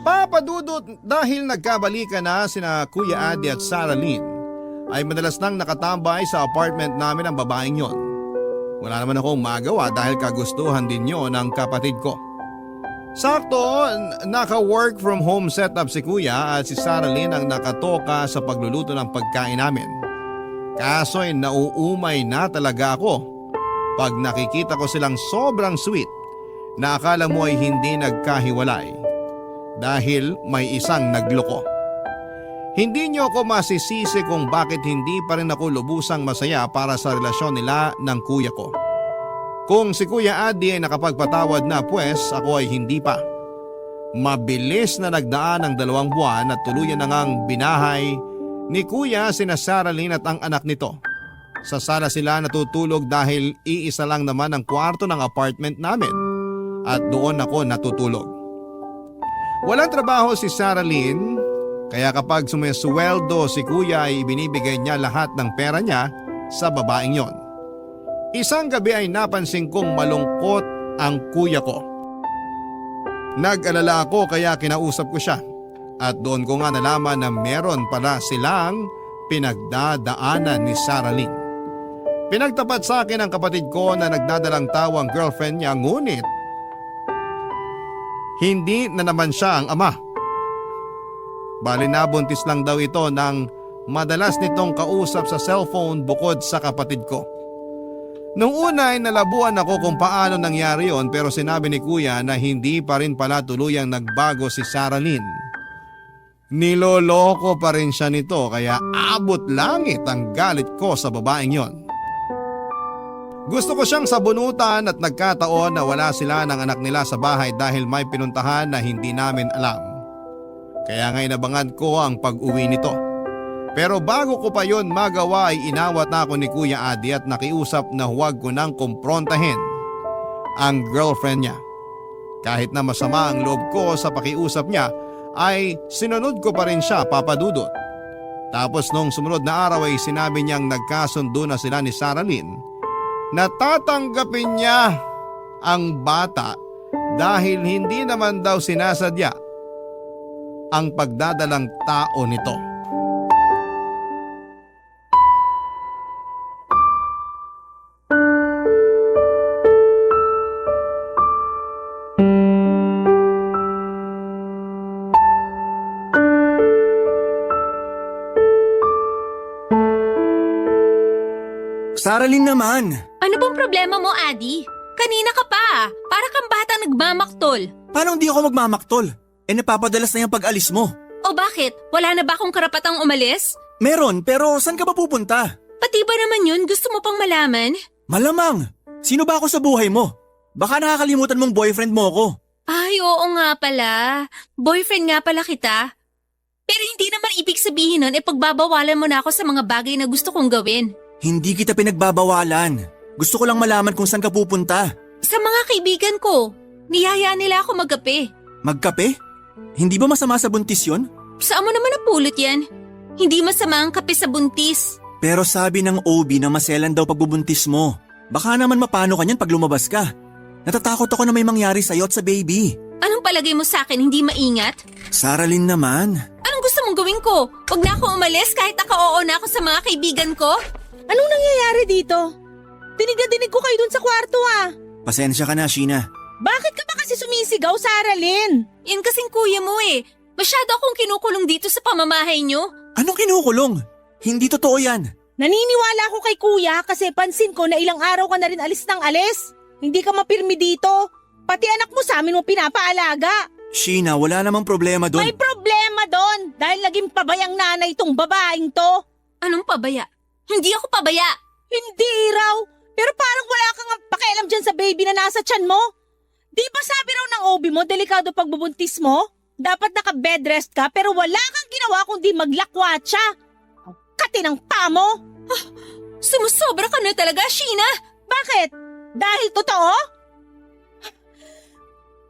Papa Dudut, dahil nagkabalikan na sina Kuya Adi at Sarah Lynn, ay madalas nang nakatambay sa apartment namin ang babaeng yon. Wala naman akong magawa dahil kagustuhan din yon ng kapatid ko. Sakto, naka-work from home setup si Kuya at si Sarah Lynn ang nakatoka sa pagluluto ng pagkain namin. Kaso ay nauumay na talaga ako pag nakikita ko silang sobrang sweet na akala mo ay hindi nagkahiwalay dahil may isang nagloko. Hindi niyo ako masisisi kung bakit hindi pa rin ako lubusang masaya para sa relasyon nila ng kuya ko. Kung si Kuya Adi ay nakapagpatawad na pues ako ay hindi pa. Mabilis na nagdaan ang 2 buwan at tuluyan na ngang binahay ni Kuya sina Sarah Lynn at ang anak nito. Sa sala sila natutulog dahil iisa lang naman ang kwarto ng apartment namin at doon ako natutulog. Walang trabaho si Sarah Lynn kaya kapag sumisweldo si Kuya ay ibinibigay niya lahat ng pera niya sa babaeng yon. Isang gabi ay napansin kong malungkot ang kuya ko. Nag-alala ako kaya kinausap ko siya at doon ko nga nalaman na meron pala silang pinagdadaanan ni Sarah Lynn. Pinagtapat sa akin ang kapatid ko na nagdadalang tawa ang girlfriend niya ngunit hindi na naman siya ang ama. Bali nabuntis lang daw ito nang madalas nitong kausap sa cellphone bukod sa kapatid ko. Nung una ay nalabuan ako kung paano nangyari yon pero sinabi ni Kuya na hindi pa rin pala tuluyang nagbago si Sarah Lynn. Niloloko pa rin siya nito kaya abot langit ang galit ko sa babaeng yon. Gusto ko siyang sabunutan at nagkataon na wala sila ng anak nila sa bahay dahil may pinuntahan na hindi namin alam. Kaya nga inabangan ko ang pag-uwi nito. Pero bago ko pa yon magawa ay inawat na ako ni Kuya Adi at nakiusap na huwag ko nang kumprontahin ang girlfriend niya. Kahit na masama ang loob ko sa pakiusap niya ay sinunod ko pa rin siya, Papa Dudut. Tapos nung sumunod na araw ay sinabi niyang nagkasundo na sila ni Sarah Lynn Natatanggapin niya ang bata dahil hindi naman daw sinasadya ang pagdadalang tao nito. Saralyn naman! Ano bang problema mo, Adi? Kanina ka pa. Para kang bata nagmamaktol. Paano hindi ako magmamaktol? Napapadalas na yung pag-alis mo. O bakit? Wala na ba akong karapatang umalis? Meron, pero saan ka ba pupunta? Pati ba naman yun gusto mo pang malaman? Malamang! Sino ba ako sa buhay mo? Baka nakakalimutan mong boyfriend mo ako. Ay, oo nga pala. Boyfriend nga pala kita. Pero hindi naman ibig sabihin nun pagbabawalan mo na ako sa mga bagay na gusto kong gawin. Hindi kita pinagbabawalan. Gusto ko lang malaman kung saan ka pupunta. Sa mga kaibigan ko, niyaya nila ako magkape. Magkape? Hindi ba masama sa buntis yun? Saan mo naman napulot yan? Hindi masama ang kape sa buntis. Pero sabi ng OB na maselan daw pagbubuntis mo. Baka naman mapano ka niyan pag lumabas ka. Natatakot ako na may mangyari sa'yo at sa baby. Anong palagay mo sa akin, hindi maingat? Saralyn naman. Anong gusto mong gawin ko? Huwag na ako umalis kahit naka-oo na ako sa mga kaibigan ko? Anong nangyayari dito? Dinig na dinig ko kayo dun sa kwarto Pasensya ka na, Sheena. Bakit ka ba kasi sumisigaw, Saralyn? Yan kasing kuya mo Masyado akong kinukulong dito sa pamamahay nyo. Anong kinukulong? Hindi totoo yan. Naniniwala ako kay kuya kasi pansin ko na ilang araw ka na rin alis ng alis. Hindi ka mapirmi dito. Pati anak mo sa amin mo pinapaalaga. Sheena, wala namang problema doon. May problema doon dahil naging pabayang nanay itong babaeng to. Anong pabaya? Hindi ako pabaya. Hindi raw. Pero parang wala kang pakialam dyan sa baby na nasa tiyan mo. Di ba sabi raw ng OB mo, delikado pagbubuntis mo? Dapat naka-bed rest ka pero wala kang ginawa kundi maglakwatsa. Ang kati ng pa mo. Sumusobra ka na talaga, Sheena. Bakit? Dahil totoo?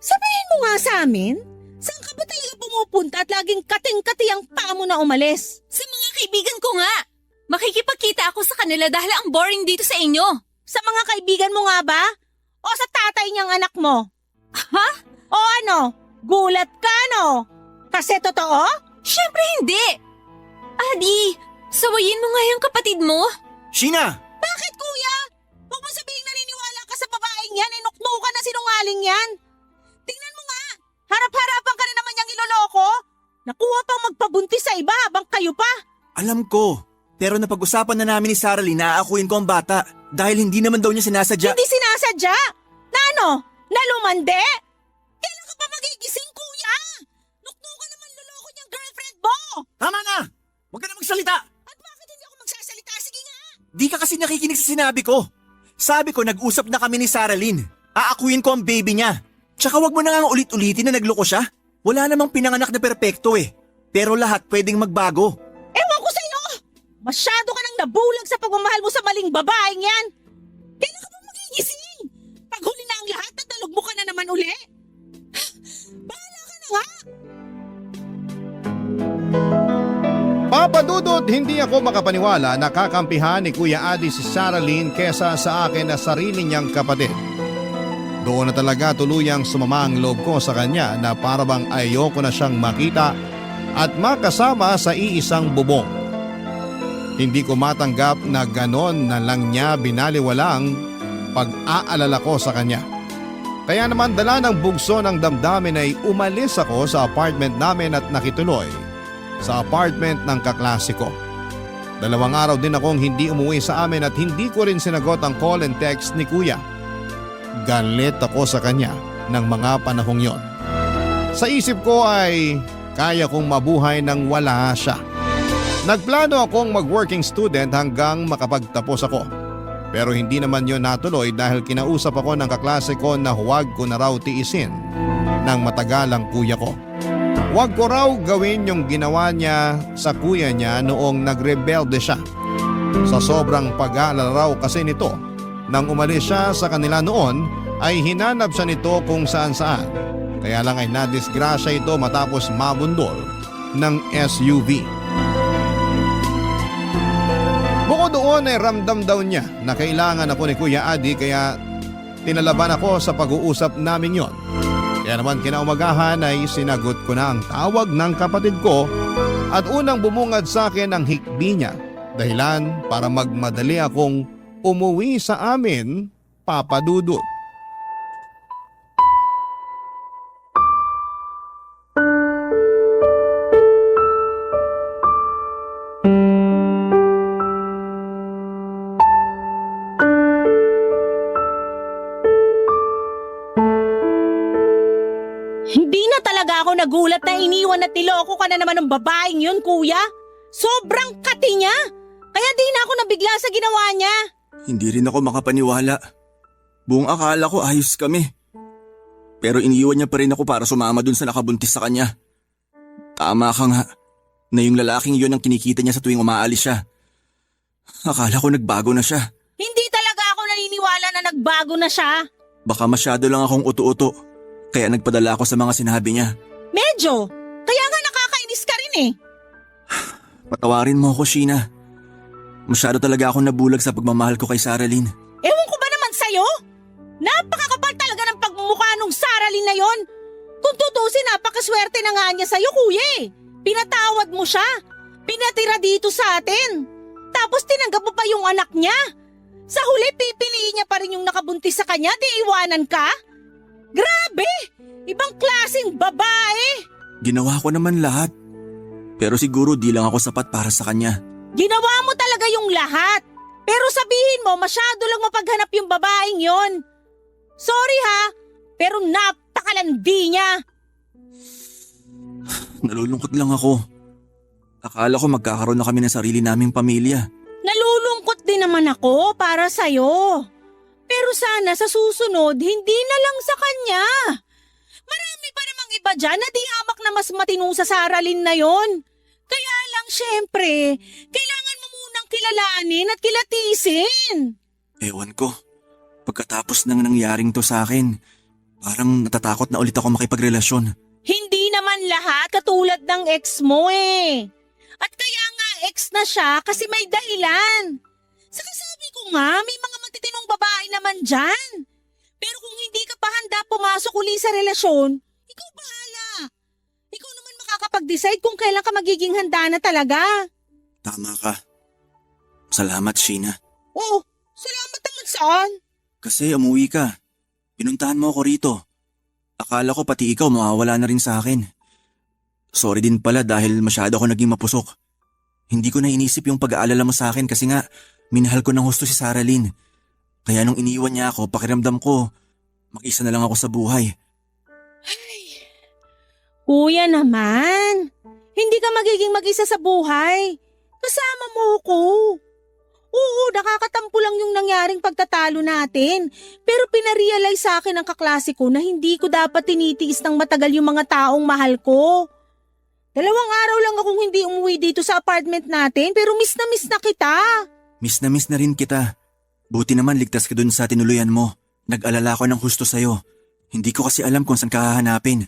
Sabihin mo nga sa amin, saan ka ba talaga pumupunta at laging kating-kati ang paa mo na umalis? Sa mga kaibigan ko nga. Makikipagkita ako sa kanila dahil ang boring dito sa inyo. Sa mga kaibigan mo nga ba? O sa tatay niyang anak mo? Ha? O ano? Gulat ka no? Kasi totoo? Syempre hindi. Adi, sawayin mo nga yung kapatid mo. Sheena! Bakit kuya? Huwag mo sabihing naniniwala ka sa babaeng yan, inukno ka na sinungaling yan. Tingnan mo nga, harap-harapan ka rin naman niyang iloloko. Nakuha pang magpabuntis sa iba habang kayo pa. Alam ko. Pero napag-usapan na namin ni Saralyn na aakuin ko ang bata dahil hindi naman daw niya sinasadya. Hindi sinasadya? Na ano? Nalumande? Kailan ka pa magigising kuya? Nukno ka naman loloko niyang girlfriend mo. Tama na! Huwag ka na magsalita! At bakit hindi ako magsasalita? Sige nga. Di ka kasi nakikinig sa sinabi ko. Sabi ko nag-usap na kami ni Saralyn. Aakuin ko ang baby niya. Tsaka wag mo na nga ulit-ulitin na nagloko siya. Wala namang pinanganak na perpekto Pero lahat pwedeng magbago. Ewan ko sa'yo! Masyado ka nang nabulag sa pagmamahal mo sa maling babaeng yan! Kailan ka ba magigising? Pag huli na ang lahat, natalog mo ka na naman uli? Bahala ka na nga! Papa Dudut, hindi ako makapaniwala na kakampihan ni Kuya Adi si Saralyn kesa sa akin na sarili niyang kapatid. Doon na talaga tuluyang sumama ang loob ko sa kanya na parabang ayoko na siyang makita at makasama sa iisang bubong. Hindi ko matanggap na ganon na lang niya binaliwalang pag-aalala ko sa kanya. Kaya naman dala ng bugso ng damdamin ay umalis ako sa apartment namin at nakituloy sa apartment ng kaklase ko. 2 araw din akong hindi umuwi sa amin at hindi ko rin sinagot ang call and text ni Kuya. Galit ako sa kanya ng mga panahong yon. Sa isip ko ay kaya kong mabuhay nang wala siya. Nagplano akong mag-working student hanggang makapagtapos ako. Pero hindi naman yon natuloy dahil kinausap ako ng kaklase ko na huwag ko na raw tiisin ng matagalang kuya ko. Huwag ko raw gawin yung ginawa niya sa kuya niya noong nagrebelde siya. Sa sobrang pag-aalala raw kasi nito, nang umalis siya sa kanila noon ay hinanap siya nito kung saan saan. Kaya lang ay nadisgrasya ito matapos mabundol ng SUV. Bukod doon ay ramdam daw niya na kailangan ako ni Kuya Adi kaya tinalaban ako sa pag-uusap namin yon. Kaya naman kinaumagahan ay sinagot ko na ang tawag ng kapatid ko at unang bumungad sa akin ang hikbi niya. Dahilan para magmadali akong umuwi sa amin, Papa Dudut. Hindi na talaga ako nagulat na iniwan at niloko ka na naman ng babaeng yun, kuya. Sobrang kati niya. Kaya di na ako nabigla sa ginawa niya. Hindi rin ako makapaniwala. Buong akala ko ayos kami. Pero iniwan niya pa rin ako para sumama dun sa nakabuntis sa kanya. Tama ka nga na yung lalaking yun ang kinikita niya sa tuwing umaalis siya. Akala ko nagbago na siya. Hindi talaga ako naniniwala na nagbago na siya. Baka masyado lang akong uto-uto. Kaya nagpadala ako sa mga sinabi niya. Medyo. Kaya nga nakakainis ka rin eh. Patawarin mo ako, Sheena. Masyado talaga akong nabulag sa pagmamahal ko kay Saralyn. Ewan ko ba naman sa'yo? Napakakapal talaga ng pagmumukha nung Saralyn na yon. Kung tutusin, napakaswerte na nga niya sa'yo, kuya eh. Pinatawad mo siya. Pinatira dito sa atin. Tapos tinanggap mo pa yung anak niya. Sa huli, pipiliin niya pa rin yung nakabuntis sa kanya, di iwanan ka? Grabe! Ibang klaseng babae! Ginawa ko naman lahat. Pero siguro di lang ako sapat para sa kanya. Ginawa mo talaga yung lahat. Pero sabihin mo, masyado lang mapaghanap yung babaeng yon. Sorry ha, pero napakalandi niya. Nalulungkot lang ako. Akala ko magkakaroon na kami ng sarili naming pamilya. Nalulungkot din naman ako para sa'yo. Pero sana sa susunod, hindi na lang sa kanya. Marami pa namang iba dyan na di hamak na mas matino sa Saralyn na yon. Kaya lang syempre, kailangan mo munang kilalanin at kilatisin. Ewan ko. Pagkatapos ng nangyaring to sa akin, parang natatakot na ulit ako makipagrelasyon. Hindi naman lahat katulad ng ex mo eh. At kaya nga ex na siya kasi may dahilan. Saka sabi ko nga, may mga matitinong babae naman dyan. Pero kung hindi ka pa handa pumasok uli sa relasyon, ikaw bahala. Ikaw naman makakapag-decide kung kailan ka magiging handa na talaga. Tama ka. Salamat, Sheena. Oo, salamat naman saan? Kasi umuwi ka. Pinuntahan mo ako rito. Akala ko pati ikaw mawawala na rin sa akin. Sorry din pala dahil masyado ako naging mapusok. Hindi ko na inisip yung pag-aalala mo sa akin kasi nga minahal ko ng husto si Saralyn. Kaya nung iniwan niya ako, pakiramdam ko, mag-isa na lang ako sa buhay. Kuya naman, hindi ka magiging mag-isa sa buhay. Kasama mo ko. Oo, nakakatampo lang yung nangyaring pagtatalo natin. Pero pinarealize sa akin ng kaklase ko na hindi ko dapat tinitiis ng matagal yung mga taong mahal ko. 2 araw lang akong hindi umuwi dito sa apartment natin pero miss na kita. Miss na rin kita. Buti naman ligtas ka dun sa tinuluyan mo. Nag-alala ko ng husto sa'yo. Hindi ko kasi alam kung saan ka hahanapin.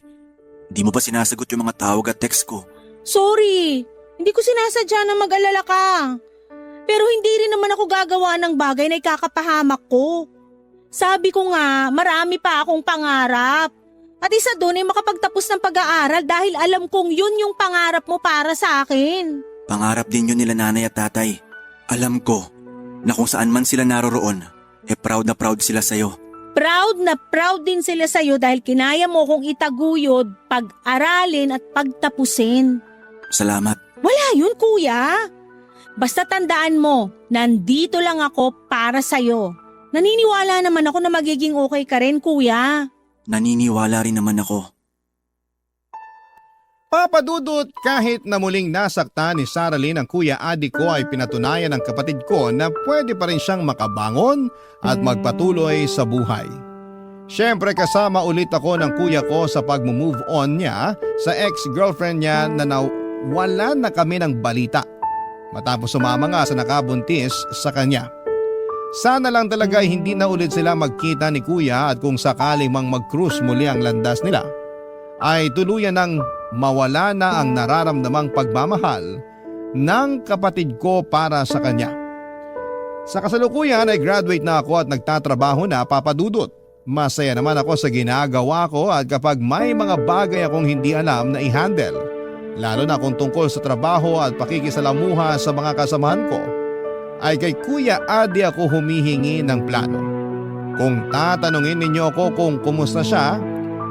Di mo pa sinasagot yung mga tawag at text ko. Sorry, hindi ko sinasadya na mag-alala ka. Pero hindi rin naman ako gagawa ng bagay na ikakapahamak ko. Sabi ko nga, marami pa akong pangarap. At isa doon ay makapagtapos ng pag-aaral dahil alam kong yun yung pangarap mo para sa akin. Pangarap din yun nila nanay at tatay. Alam ko na kung saan man sila naroroon, proud na proud sila sa'yo. Proud na proud din sila sa'yo dahil kinaya mo kong itaguyod, pag-aralin at pagtapusin. Salamat. Wala yun, kuya. Basta tandaan mo, nandito lang ako para sa'yo. Naniniwala naman ako na magiging okay ka rin, kuya. Naniniwala rin naman ako. Papa Dudut, kahit na muling nasaktan ni Saralyn ang Kuya Adi ko ay pinatunayan ng kapatid ko na pwede pa rin siyang makabangon at magpatuloy sa buhay. Siyempre kasama ulit ako ng kuya ko sa pag-move on niya sa ex-girlfriend niya na wala na kami ng balita matapos sumama nga sa nakabuntis sa kanya. Sana lang talaga hindi na ulit sila magkita ni kuya at kung sakaling mang mag-cruise muli ang landas nila ay tuluyan ng mawala na ang nararamdamang pagmamahal ng kapatid ko para sa kanya. Sa kasalukuyan ay graduate na ako at nagtatrabaho na, Papa Dudut. Masaya naman ako sa ginagawa ko at kapag may mga bagay akong hindi alam na i-handle, lalo na kung tungkol sa trabaho at pakikisalamuha sa mga kasamahan ko, ay kay Kuya Adi ako humihingi ng plano. Kung tatanungin ninyo ako kung kumusta siya,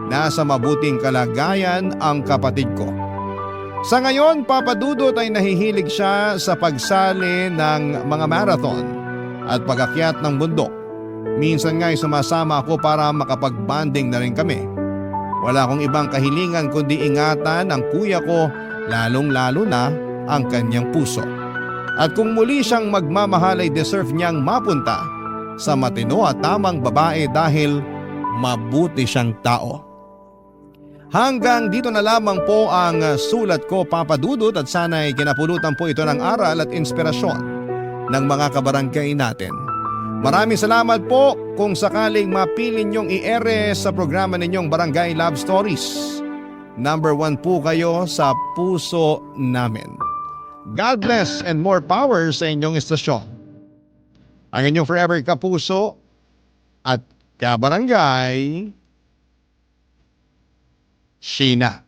nasa mabuting kalagayan ang kapatid ko. Sa ngayon, Papa Dudut, ay nahihilig siya sa pagsali ng mga marathon at pag-akyat ng bundok. Minsan nga ay sumasama ako para makapag-bonding na rin kami. Wala akong ibang kahilingan kundi ingatan ang kuya ko, lalong-lalo na ang kanyang puso. At kung muli siyang magmamahal ay deserve niyang mapunta sa matino at tamang babae dahil mabuti siyang tao. Hanggang dito na lamang po ang sulat ko, Papa Dudut, at sana'y kinapulutan po ito ng aral at inspirasyon ng mga kabarangay natin. Maraming salamat po kung sakaling mapili niyong i-ere sa programa ninyong Barangay Love Stories. Number 1 po kayo sa puso namin. God bless and more power sa inyong istasyon. Ang inyong forever kapuso at kabarangay, Sheena.